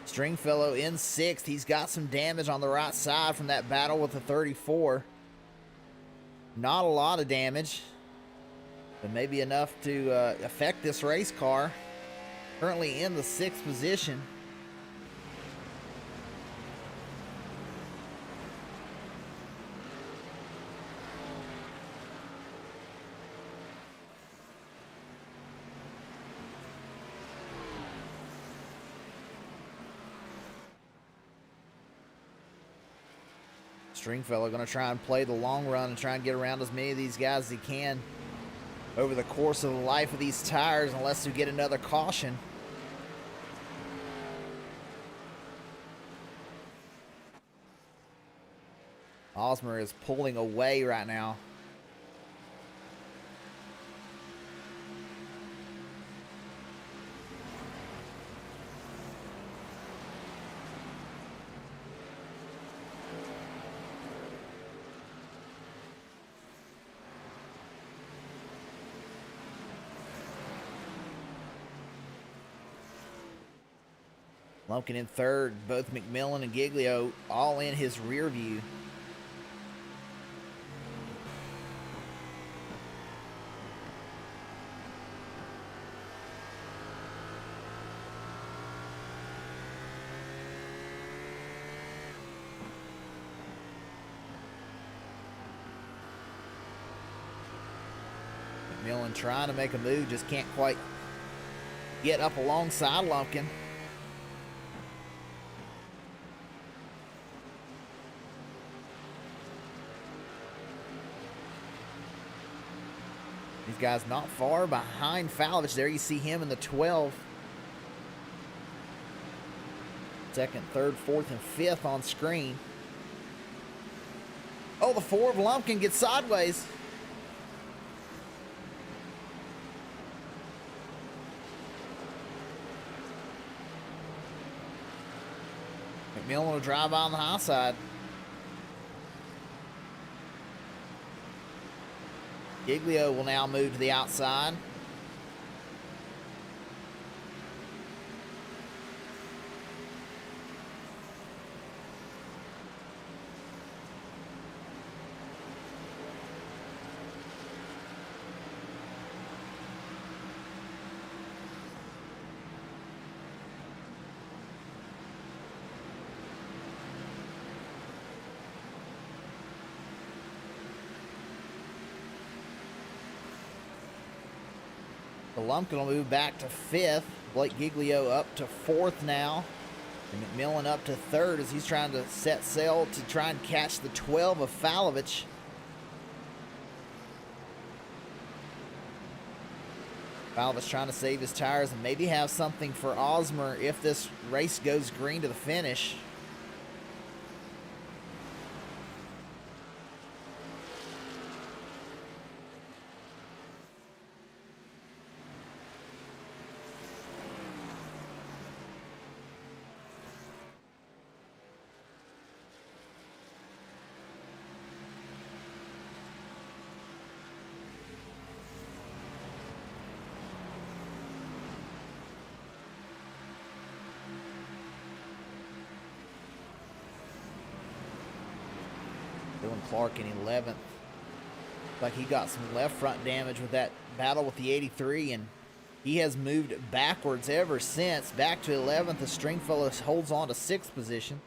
Stringfellow in sixth. He's got some damage on the right side from that battle with the 34. Not a lot of damage, but maybe enough to affect this race car. Currently in the sixth position. Stringfellow going to try and play the long run and try and get around as many of these guys as he can over the course of the life of these tires, unless we get another caution. Osmer is pulling away right now. Lumpkin in third, both McMillan and Giglio all in his rear view. McMillan trying to make a move, just can't quite get up alongside Lumpkin. These guys not far behind Falovich. There you see him in the 12. Second, third, fourth, and fifth on screen. Oh, the 4 of Lumpkin gets sideways. McMillan will drive by on the high side. Giglio will now move to the outside. Lumpkin will move back to fifth. Blake Giglio up to fourth now. And McMillan up to third as he's trying to set sail to try and catch the 12 of Falovich. Falovich trying to save his tires and maybe have something for Osmer if this race goes green to the finish. Clark in 11th. Like he got some left front damage with that battle with the 83, and he has moved backwards ever since, back to 11th. The Stringfellow holds on to 6th position.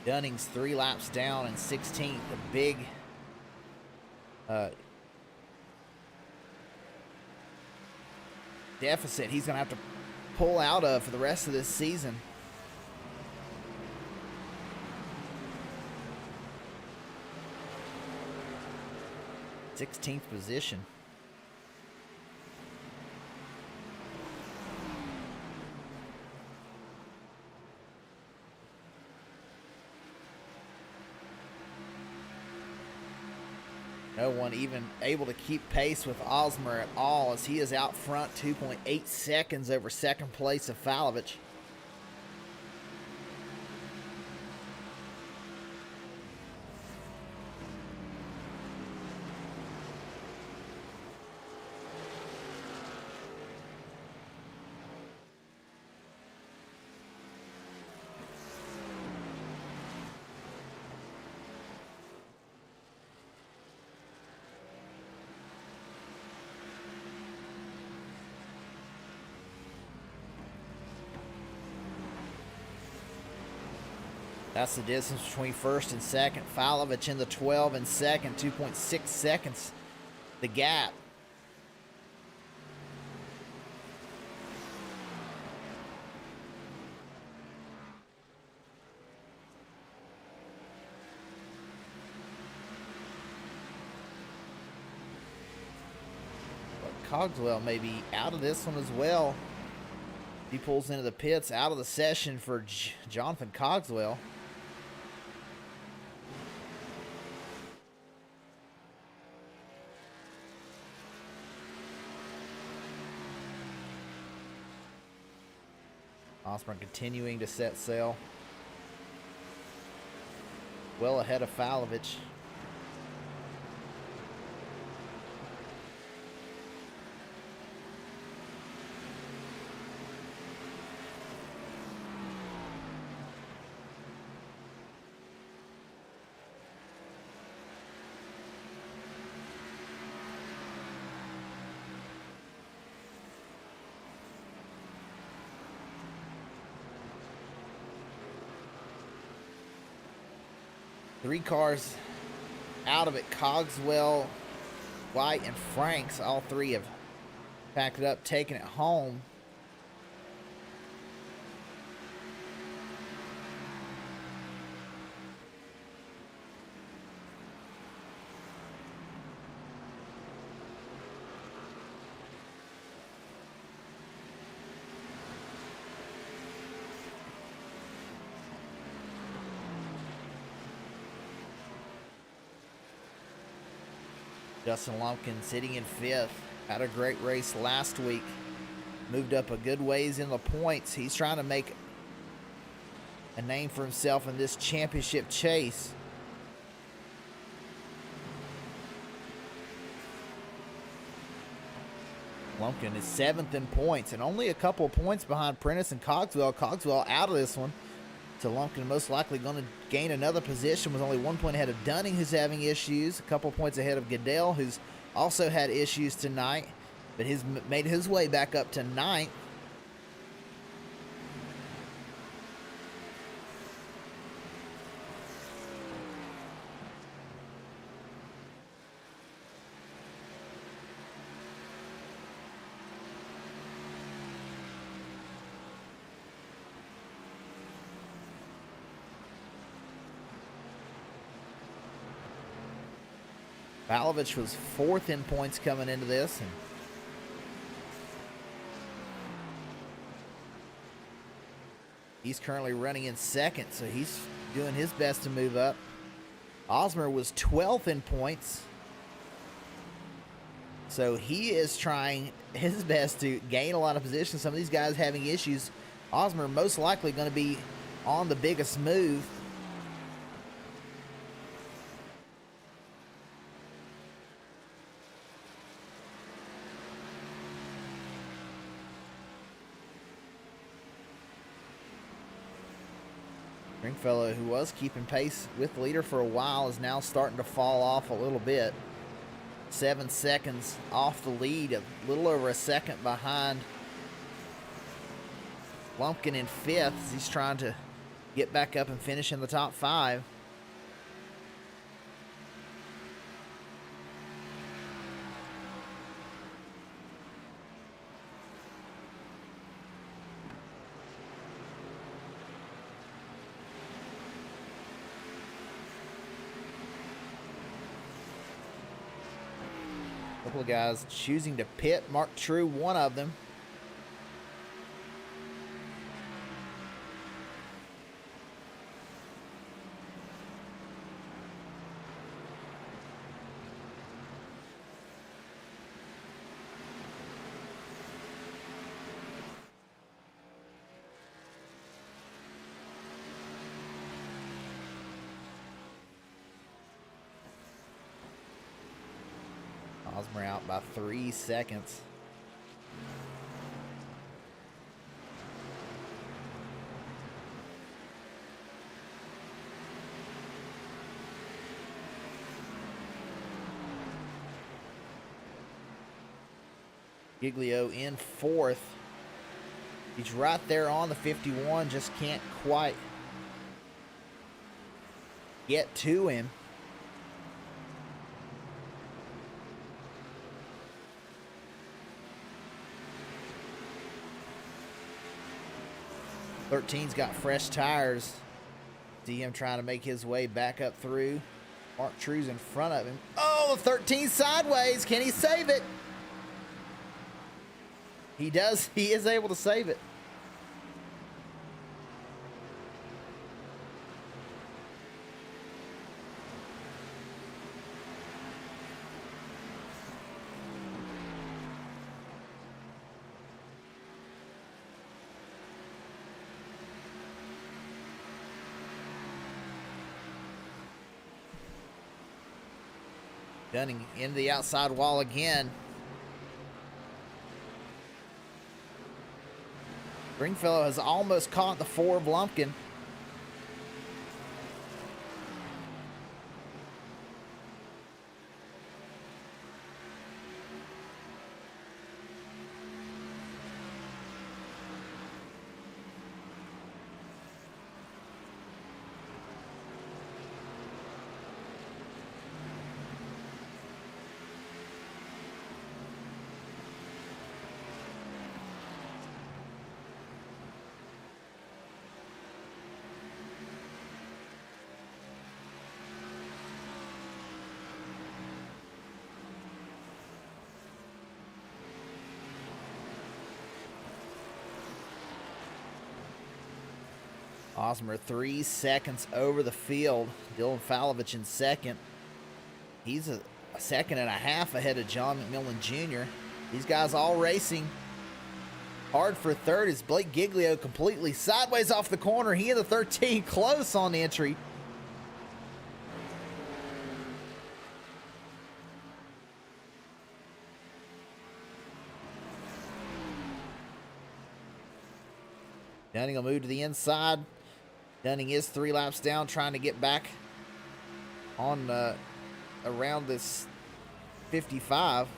Dunning's 3 laps down in 16th, a big deficit he's going to have to pull out of for the rest of this season. Sixteenth position. No one even able to keep pace with Osmer at all, as he is out front 2.8 seconds over second place of Falovich. That's the distance between first and second. Falovich in the 12 and second, 2.6 seconds. The gap. But Cogswell may be out of this one as well. He pulls into the pits, out of the session for Jonathan Cogswell. Osborne continuing to set sail. Well ahead of Falovich. Three cars out of it. Cogswell, White, and Franks. All three have packed it up, taken it home. Justin Lumpkin sitting in 5th. Had a great race last week. Moved up a good ways in the points. He's trying to make a name for himself in this championship chase. Lumpkin is 7th in points and only a couple of points behind Prentice and Cogswell. Cogswell out of this one. So Lumpkin most likely going to gain another position with only 1 point ahead of Dunning, who's having issues. A couple points ahead of Goodell, who's also had issues tonight, but he's made his way back up to 9th. Falovich was 4th in points coming into this, and he's currently running in 2nd, so he's doing his best to move up. Osmer was 12th in points, so he is trying his best to gain a lot of positions. Some of these guys having issues. Osmer most likely going to be on the biggest move. Stringfellow, who was keeping pace with the leader for a while, is now starting to fall off a little bit. 7 seconds off the lead, a little over a second behind Lumpkin in 5th as he's trying to get back up and finish in the top 5. Couple of guys choosing to pit. Mark True, one of them. Osmer out by 3 seconds. Giglio in 4th. He's right there on the 51, just can't quite get to him. Thirteen's got fresh tires. See him trying to make his way back up through. Mark True's in front of him. Oh, 13 sideways. Can he save it? He does. He is able to save it. Dunning into the outside wall again. Stringfellow has almost caught the 4 of Lumpkin. Osmer 3 seconds over the field. Dylan Falovich in 2nd. He's a second and a half ahead of John McMillan Jr. These guys all racing hard for 3rd as Blake Giglio completely sideways off the corner. He and the 13 close on the entry. Dunning will move to the inside. Dunning is 3 laps down, trying to get back on around this 55.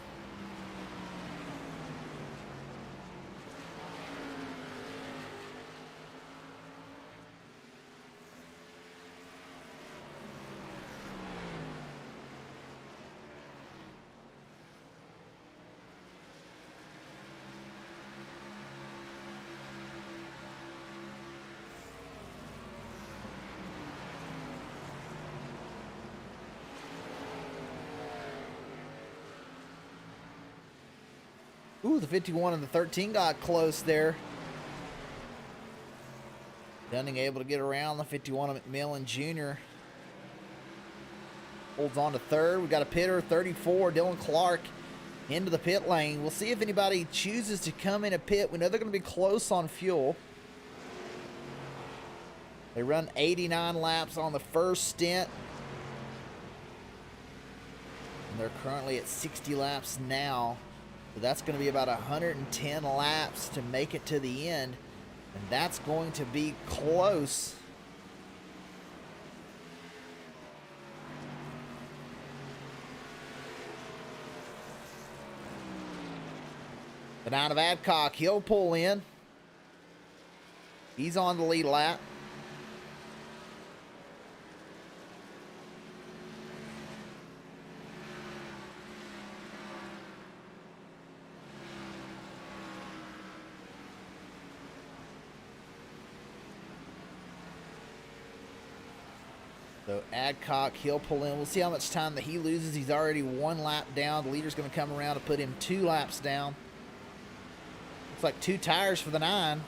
Ooh, the 51 and the 13 got close there. Dunning able to get around the 51 of McMillan Jr. Holds on to 3rd. We've got a pitter, 34, Dylan Clark, into the pit lane. We'll see if anybody chooses to come in a pit. We know they're going to be close on fuel. They run 89 laps on the first stint. And they're currently at 60 laps now. So that's going to be about 110 laps to make it to the end. And that's going to be close. But out of Adcock, he'll pull in. He's on the lead lap. So Adcock, he'll pull in. We'll see how much time that he loses. He's already 1 lap down. The leader's going to come around to put him 2 laps down. Looks like 2 tires for the 9.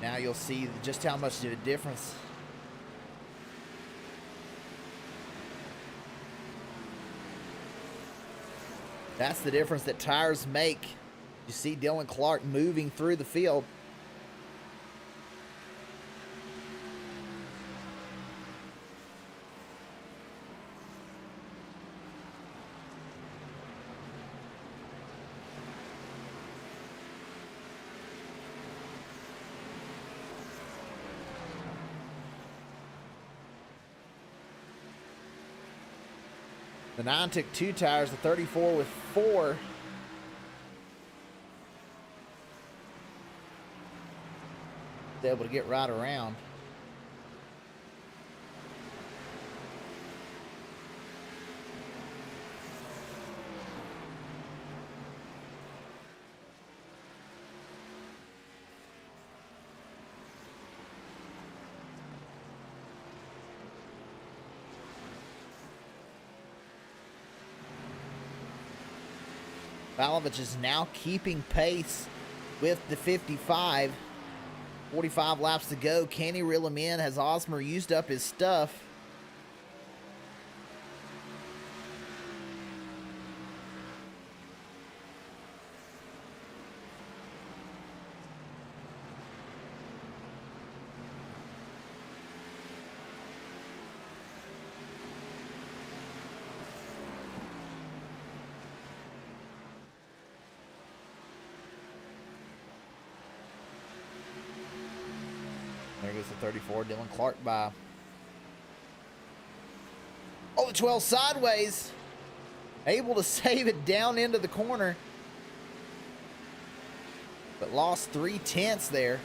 Now you'll see just how much of a difference. That's the difference that tires make. You see Dylan Clark moving through the field. The 9 took 2 tires, the 34 with 4. Able to get right around. Valovich is now keeping pace with the 55. 45 laps to go. Can he reel him in? Has Osmer used up his stuff? There goes the 34, Dylan Clark by. Oh, the 12 sideways. Able to save it down into the corner. But lost 3/10 there.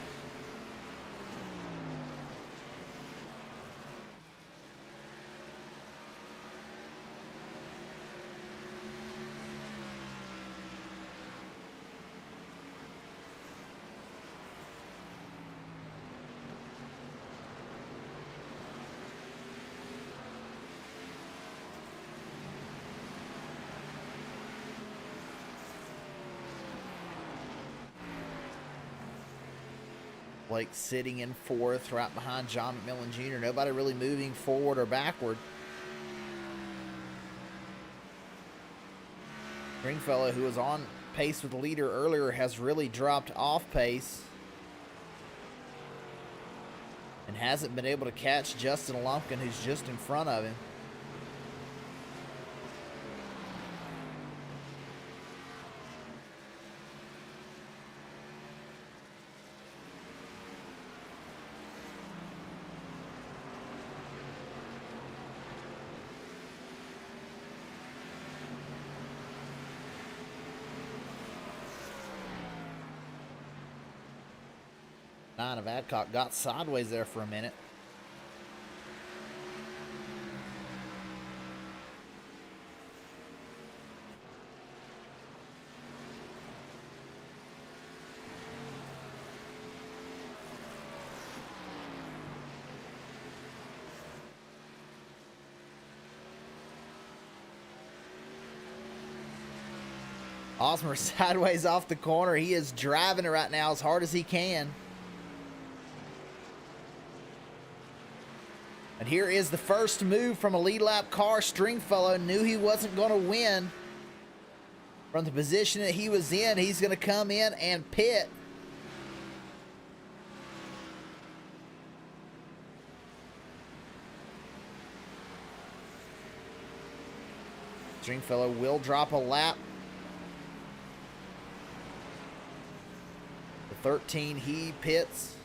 Blake sitting in 4th, right behind John McMillan Jr. Nobody really moving forward or backward. Stringfellow, who was on pace with the leader earlier, has really dropped off pace and hasn't been able to catch Justin Lumpkin, who's just in front of him. Nine of Adcock got sideways there for a minute. Osmer sideways off the corner. He is driving it right now as hard as he can. And here is the first move from a lead lap car. Stringfellow knew he wasn't going to win from the position that he was in. He's going to come in and pit. Stringfellow will drop a lap. The 13, he pits.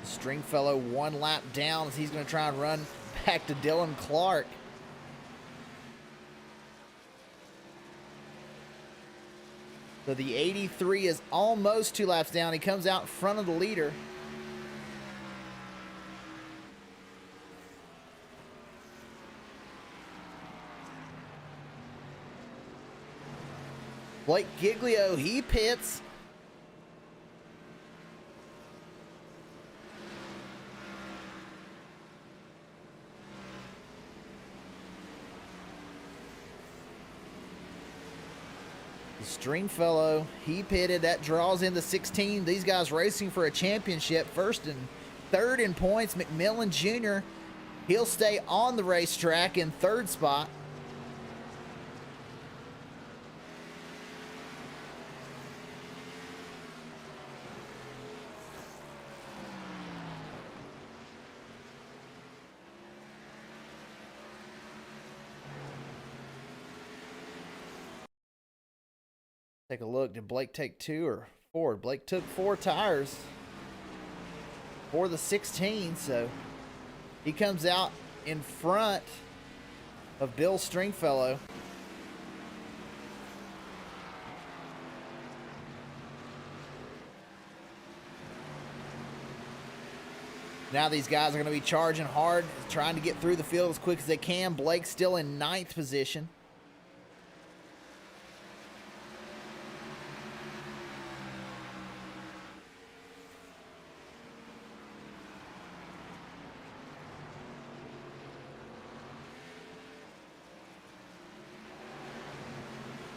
Stringfellow one lap down as he's going to try and run back to Dylan Clark. So the 83 is almost 2 laps down. He comes out in front of the leader. Blake Giglio, he pits. Stringfellow, he pitted. That draws in the 16. These guys racing for a championship. First and third in points. McMillan Jr., he'll stay on the racetrack in third spot. Take a look. Did Blake take 2 or 4? Blake took 4 tires for the 16, so he comes out in front of Bill Stringfellow. Now these guys are going to be charging hard, trying to get through the field as quick as they can. Blake still in 9th position.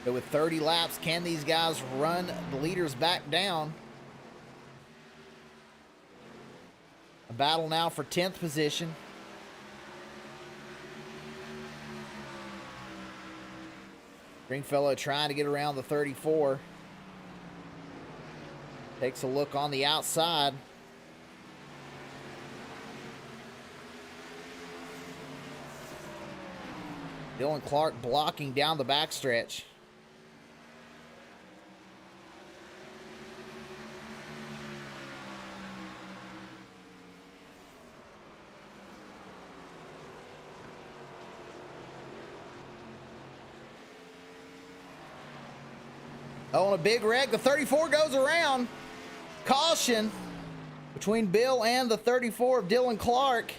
But with 30 laps, can these guys run the leaders back down? A battle now for 10th position. Stringfellow trying to get around the 34. Takes a look on the outside. Dylan Clark blocking down the backstretch. Oh, and a big wreck. The 34 goes around. Caution between Bill and the 34 of Dylan Clark.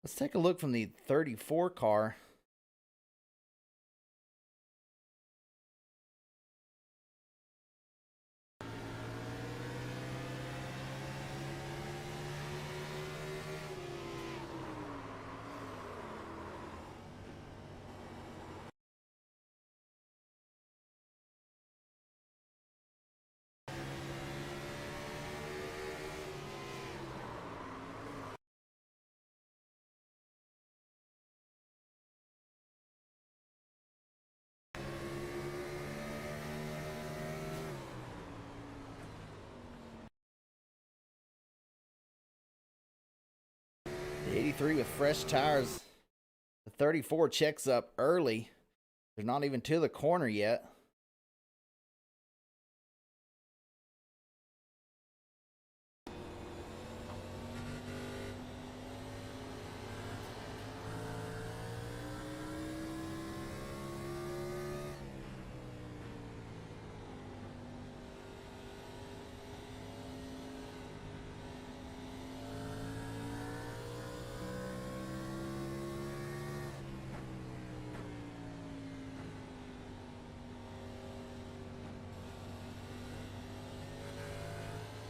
Let's take a look from the 34 car. The 83 with fresh tires. The 34 checks up early. They're not even to the corner yet.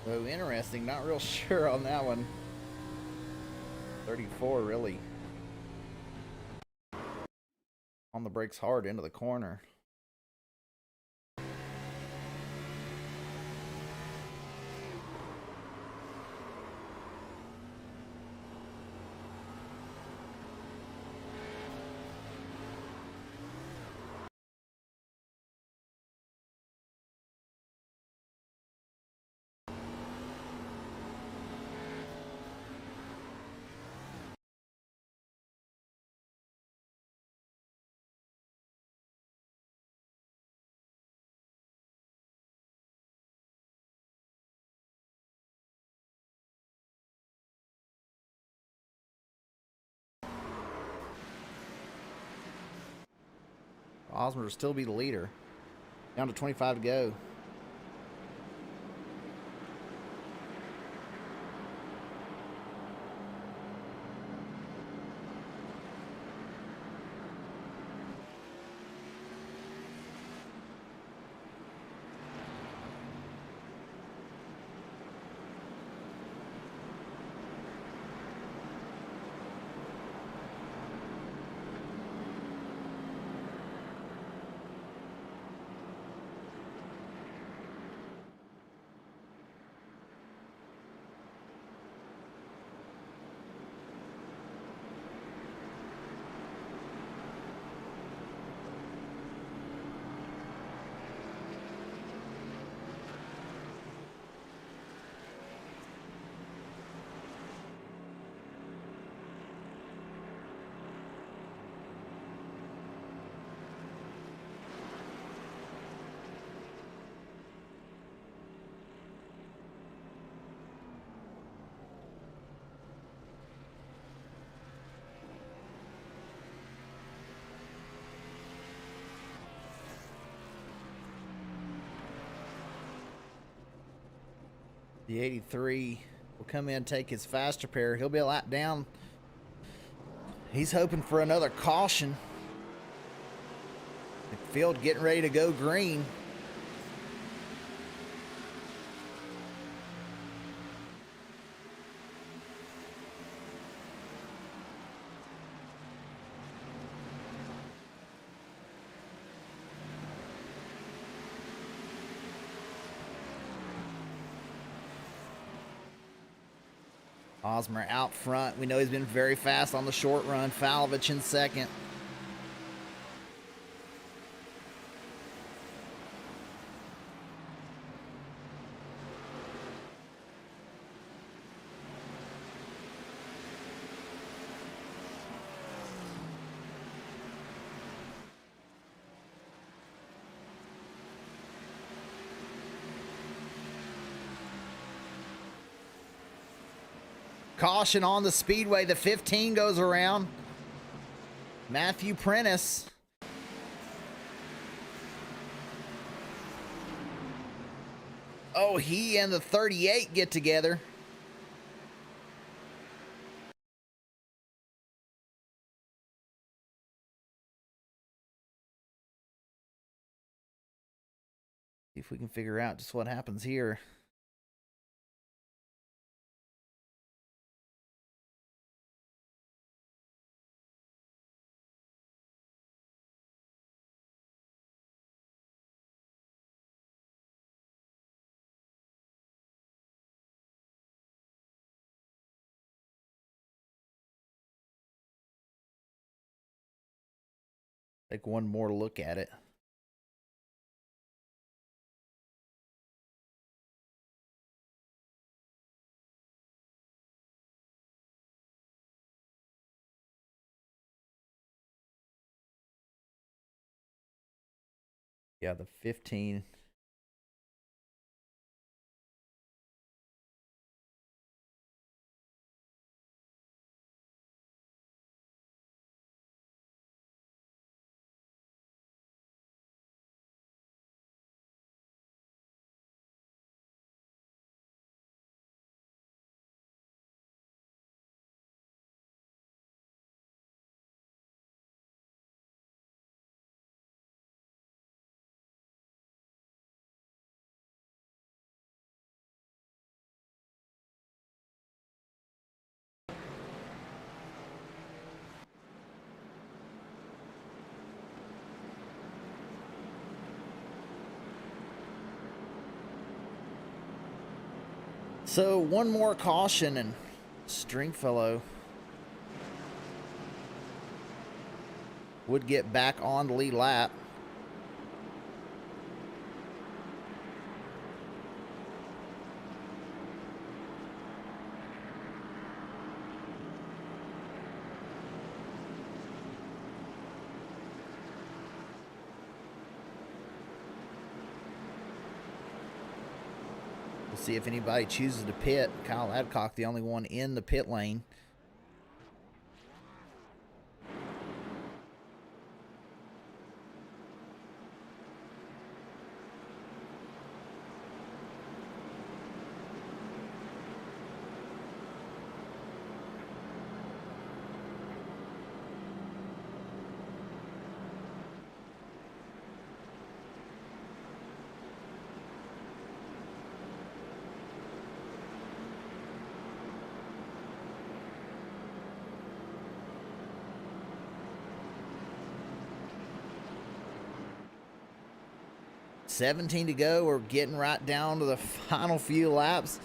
Oh, interesting. Not real sure on that one. 34, really. On the brakes hard into the corner. Osmer will still be the leader. Down to 25 to go. The 83 will come in and take his faster pair. He'll be a lap down. He's hoping for another caution. The field getting ready to go green. Osmer out front. We know he's been very fast on the short run. Falovich in second. Caution on the speedway. The 15 goes around. Matthew Prentice. Oh, he and the 38 get together. See if we can figure out just what happens here. Take one more look at it. Yeah, the 15. So one more caution and Stringfellow would get back on the lead lap. We'll see if anybody chooses to pit. Kyle Adcock, the only one in the pit lane. $17 to go. We're getting right down to the final few laps.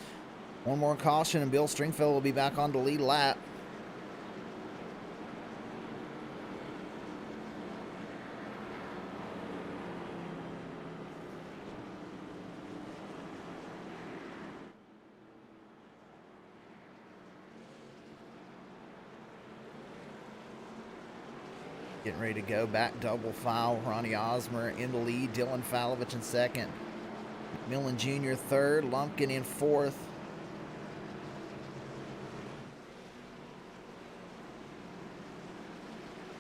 One more caution and Bill Stringfellow will be back on the lead lap. Getting ready to go back double file. Ronnie Osmer in the lead. Dylan Falovich in second. McMillan Jr. third. Lumpkin in fourth.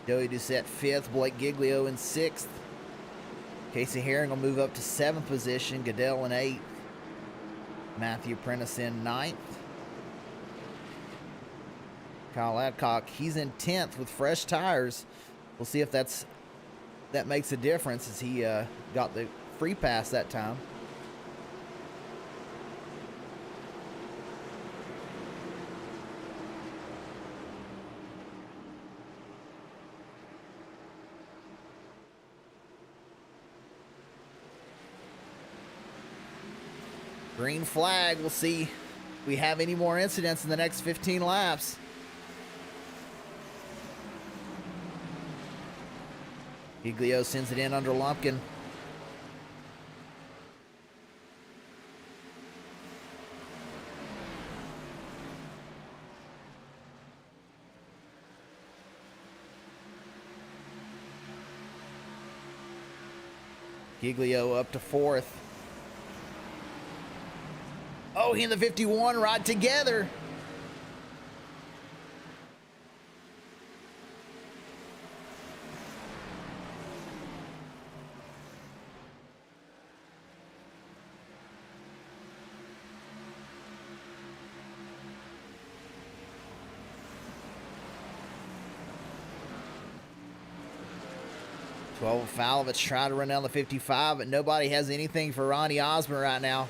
Joey Doucette fifth. Blake Giglio in sixth. Casey Herring will move up to seventh position. Goodell in eighth. Matthew Prentice in ninth. Kyle Adcock, he's in 10th with fresh tires. We'll see if that makes a difference as he got the free pass that time. Green flag. We'll see if we have any more incidents in the next 15 laps. Giglio sends it in under Lumpkin. Giglio up to fourth. Oh, he and the 51 ride together. Falovich trying to run down the 55, but nobody has anything for Ronnie Osmer right now.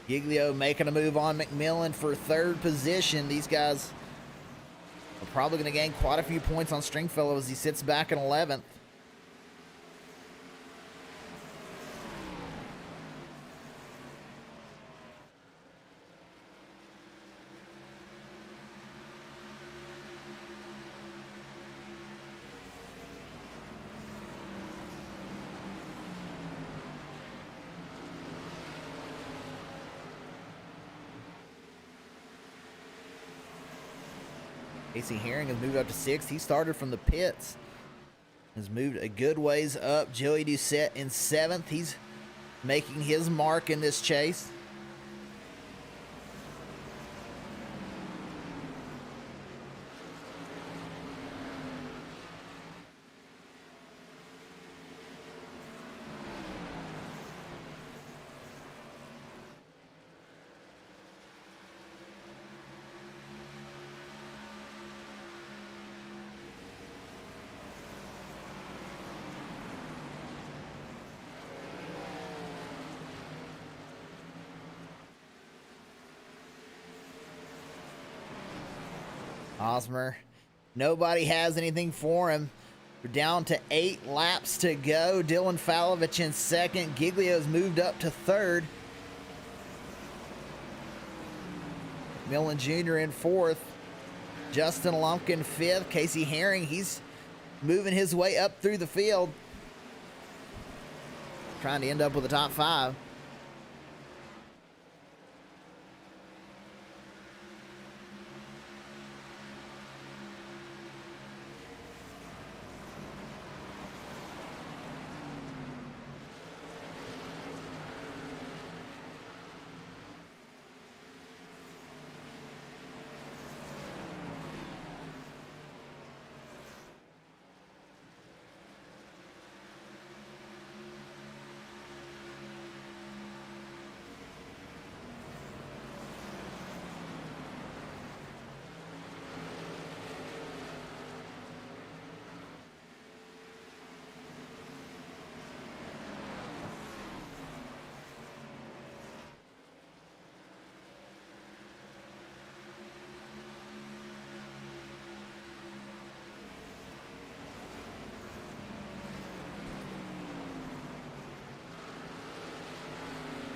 Giglio making a move on McMillan for third position. These guys are probably going to gain quite a few points on Stringfellow as he sits back in 11th. Casey Herring has moved up to sixth. He started from the pits. Has moved a good ways up. Joey Doucette in seventh. He's making his mark in this chase. Osmer Nobody has anything for him. We're down to 8 laps to go. Dylan Falovich in second. Giglio's moved up to third. Millen Jr. in fourth. Justin Lumpkin fifth. Casey Herring, he's moving his way up through the field, trying to end up with the top 5.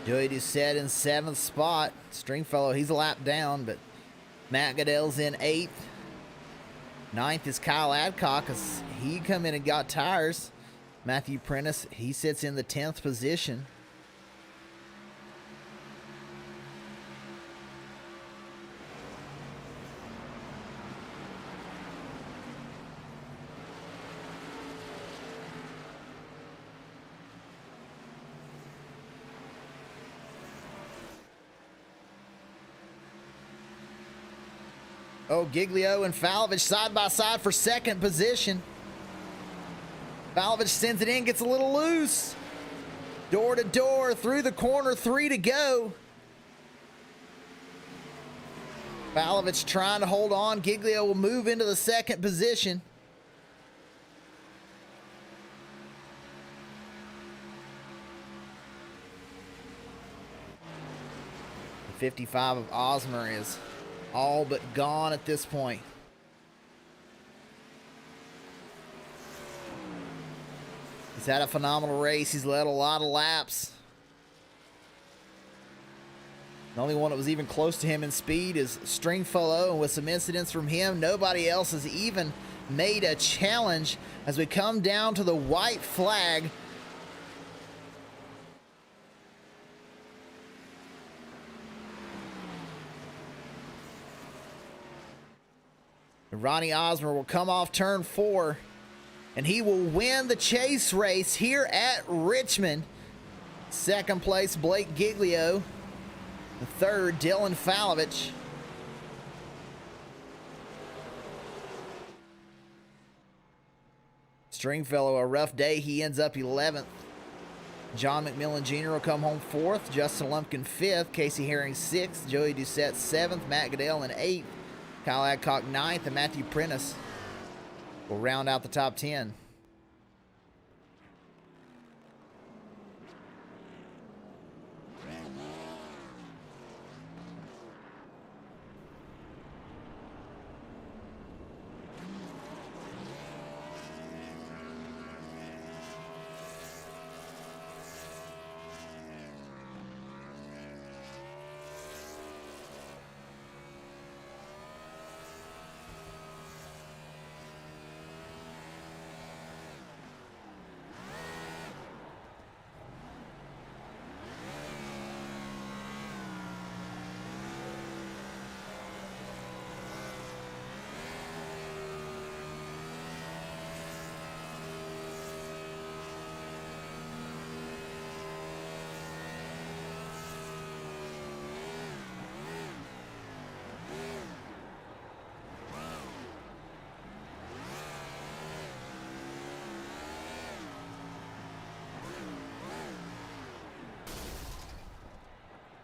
Joey Doucette in 7th spot. Stringfellow, he's a lap down, but Matt Goodell's in 8th. 9th is Kyle Adcock, as he come in and got tires. Matthew Prentice, he sits in the 10th position. Oh, Giglio and Falovich side by side for second position. Falovich sends it in, gets a little loose. Door to door, through the corner, 3 to go. Falovich trying to hold on. Giglio will move into the second position. The 55 of Osmer is all but gone at this point. He's had a phenomenal race. He's led a lot of laps. The only one that was even close to him in speed is Stringfellow, and with some incidents from him, nobody else has even made a challenge as we come down to the white flag. Ronnie Osmer will come off turn 4, and he will win the chase race here at Richmond. Second place, Blake Giglio. The third, Dylan Falovich. Stringfellow, a rough day. He ends up 11th. John McMillan Jr. will come home 4th. Justin Lumpkin 5th. Casey Herring 6th. Joey Doucette 7th. Matt Goodell in 8th. Kyle Adcock 9th, and Matthew Prentice will round out the top 10.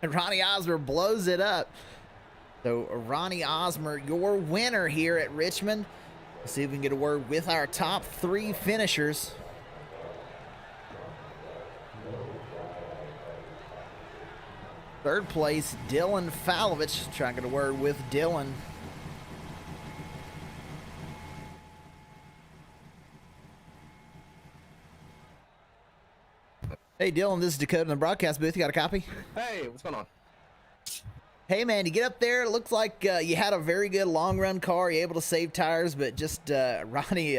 And Ronnie Osmer blows it up. So Ronnie Osmer, your winner here at Richmond. Let's see if we can get a word with our top 3 finishers. Third place, Dylan Falovich. Trying to get a word with Dylan. Hey, Dylan, this is Dakota in the broadcast booth. You got a copy? Hey, what's going on? Hey, man, you get up there. It looks like you had a very good long-run car. You're able to save tires, but just Ronnie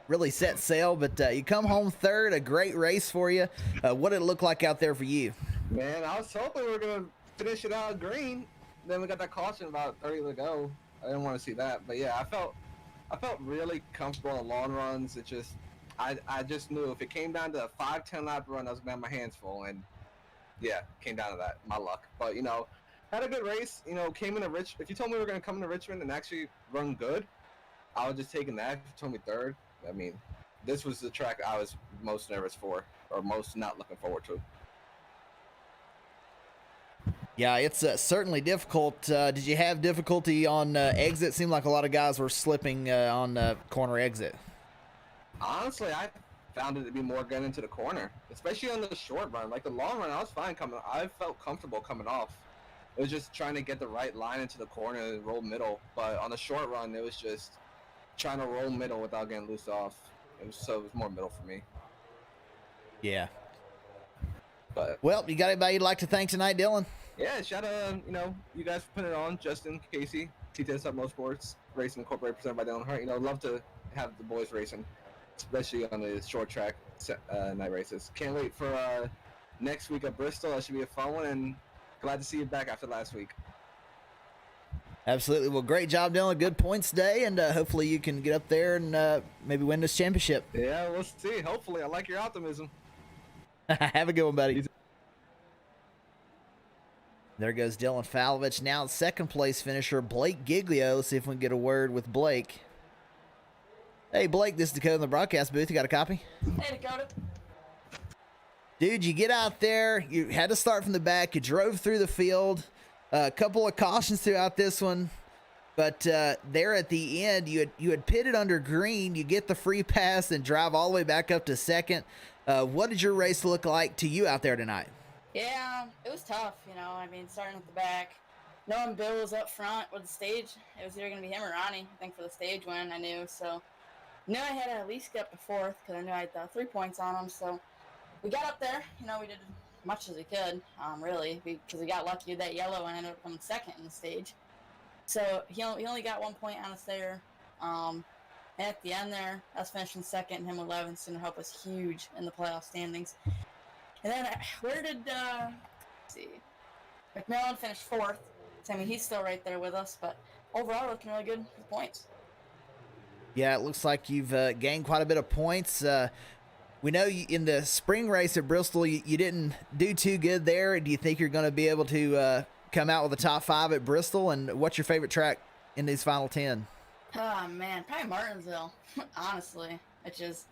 really set sail. But you come home third, a great race for you. What did it look like out there for you? Man, I was hoping we were going to finish it out green. Then we got that caution about 30 to go. I didn't want to see that. But yeah, I felt really comfortable in long runs. It just, I just knew if it came down to a 5-10 lap run, I was going to have my hands full. And yeah, came down to that, my luck. But, you know, had a good race. You know, came into if you told me we were going to come into Richmond and actually run good, I would just taking that. If you told me third, I mean, this was the track I was most nervous for, or most not looking forward to. Yeah, it's certainly difficult. Did you have difficulty on exit? Seemed like a lot of guys were slipping on corner exit. Honestly, I found it to be more getting into the corner, especially on the short run. Like the long run, I was fine coming. I felt comfortable coming off. It was just trying to get the right line into the corner and roll middle. But on the short run, it was just trying to roll middle without getting loose off. It was more middle for me. Yeah. But well, you got anybody you'd like to thank tonight, Dylan? Yeah, shout out, you know, you guys for putting it on. Justin, Casey, TTS Up Motorsports, Racing Incorporated, presented by Dylan Hart. You know, love to have the boys racing, especially on the short track night races. Can't wait for next week at Bristol. That should be a fun one, and glad to see you back after last week. Absolutely. Well, great job, Dylan. Good points today, and hopefully you can get up there and maybe win this championship. Yeah, we'll see. Hopefully. I like your optimism. Have a good one, buddy. There goes Dylan Falovich. Now second place finisher, Blake Giglio. Let's see if we can get a word with Blake. Hey, Blake, this is Dakota in the broadcast booth. You got a copy? Hey, Dakota. Dude, you get out there. You had to start from the back. You drove through the field. A couple of cautions throughout this one. But there at the end, you had pitted under green. You get the free pass and drive all the way back up to second. What did your race look like to you out there tonight? Yeah, it was tough, you know. I mean, starting at the back, knowing Bill was up front with the stage, it was either going to be him or Ronnie, I think, for the stage win, I knew. So, knew I had to at least get up to fourth because I knew I had 3 points on him. So, we got up there. You know, we did as much as we could, really, because we got lucky with that yellow and ended up coming second in the stage. So, he only got 1 point on us there. And at the end there, us finishing second and him 11th is going to help us huge in the playoff standings. And then, where did, let's see, McMillan finished fourth. So, I mean, he's still right there with us, but overall, looking really good with points. Yeah, it looks like you've gained quite a bit of points. We know in the spring race at Bristol, you didn't do too good there. Do you think you're going to be able to come out with a top 5 at Bristol? And what's your favorite track in these final 10? Oh, man, probably Martinsville, honestly, which is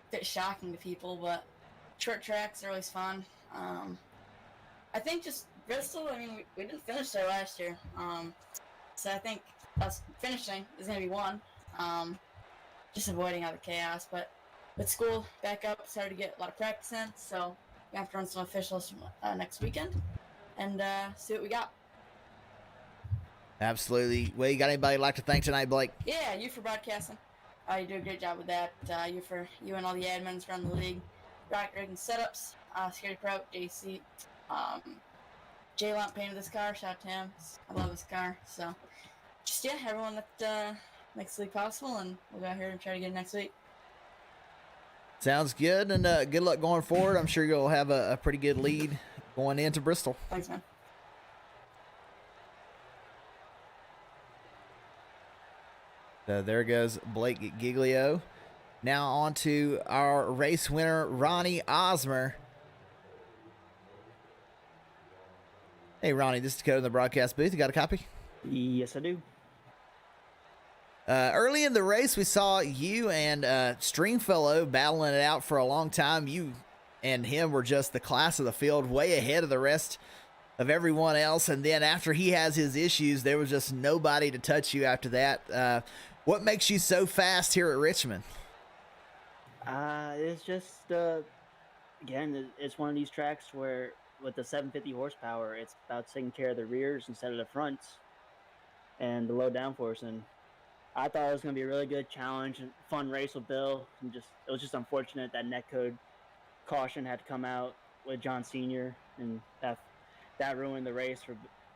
a bit shocking to people, but short tracks are always fun. I think just Bristol, I mean, we didn't finish there last year. So I think us finishing is going to be one. Just avoiding all the chaos. But with school back up, started to get a lot of practice in. So we have to run some officials next weekend and see what we got. Absolutely. Well, you got anybody you'd like to thank tonight, Blake? Yeah, you for broadcasting. You do a great job with that. You and all the admins around the league. Rock rigging setups, Security Pro, JC, Jay Lump painted this car, shout out to him. I love this car. So just everyone that makes the league possible, and we'll go out here and try to get it next week. Sounds good, and good luck going forward. I'm sure you'll have a pretty good lead going into Bristol. Thanks, man. There goes Blake Giglio. Now on to our race winner, Ronnie Osmer. Hey, Ronnie, this is Dakota in the broadcast booth. You got a copy? Yes, I do. Early in the race, we saw you and Stringfellow battling it out for a long time. You and him were just the class of the field, way ahead of the rest of everyone else. And then after he has his issues, there was just nobody to touch you after that. What makes you so fast here at Richmond? It's just, again, it's one of these tracks where with the 750 horsepower, it's about taking care of the rears instead of the fronts and the low downforce. And I thought it was going to be a really good challenge and fun race with Bill. And it was just unfortunate that netcode caution had to come out with John Senior, and that ruined the race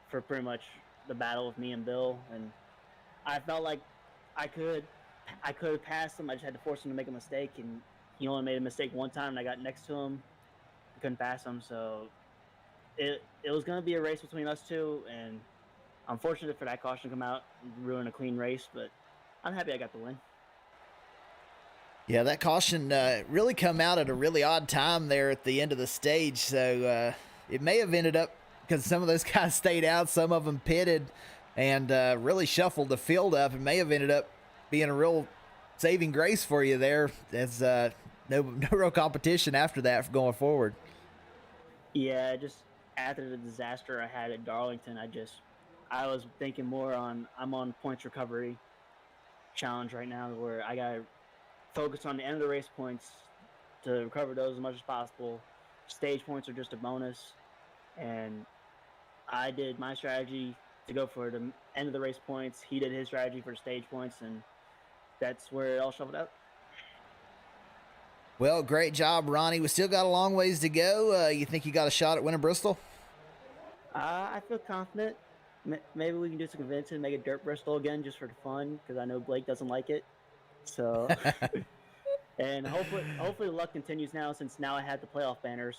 for pretty much the battle with me and Bill. And I felt like I could have passed him. I just had to force him to make a mistake, and he only made a mistake one time. And I got next to him, I couldn't pass him. So it was going to be a race between us two, and I'm fortunate for that caution to come out and ruin a clean race. But I'm happy I got the win. Yeah, that caution really come out at a really odd time there at the end of the stage. So it may have ended up, because some of those guys stayed out, some of them pitted, and really shuffled the field up. It may have ended up being a real saving grace for you there. As no real competition after that for going forward. Yeah, just after the disaster I had at Darlington, I was thinking more on, I'm on points recovery challenge right now, where I got to focus on the end of the race points to recover those as much as possible. Stage points are just a bonus, and I did my strategy to go for the end of the race points. He did his strategy for stage points, and that's where it all shuffled out. Well, great job, Ronnie. We still got a long ways to go. You think you got a shot at winning Bristol? I feel confident. Maybe we can do some convincing, make it dirt Bristol again just for the fun, because I know Blake doesn't like it. So, and hopefully the luck continues now, since now I had the playoff banners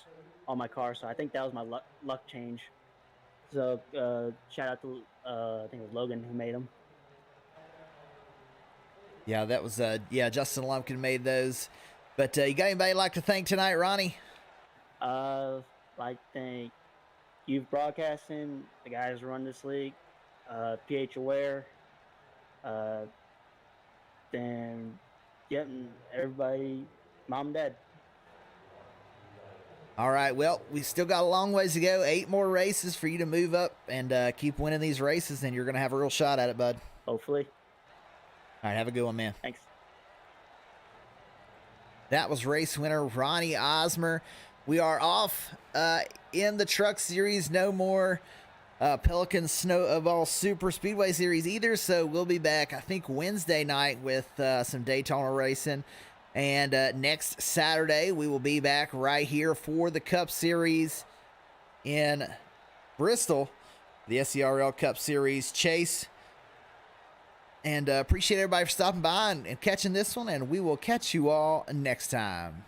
on my car. So I think that was my luck change. So shout out to I think it was Logan who made them. Yeah, that was Justin Lumpkin made those. But you got anybody you'd like to thank tonight, Ronnie? Like to thank Youth Broadcasting, the guys who run this league, PH Aware, then and everybody, mom and dad. All right, well, we still got a long ways to go. 8 more races for you to move up and keep winning these races, and you're going to have a real shot at it, bud. Hopefully. All right, have a good one, man. Thanks. That was race winner Ronnie Osmer. We are off in the Truck Series. No more Pelican Snowball Super Speedway Series either, so we'll be back, I think, Wednesday night with some Daytona racing. And next Saturday, we will be back right here for the Cup Series in Bristol, the SERL Cup Series Chase. And appreciate everybody for stopping by and catching this one, and we will catch you all next time.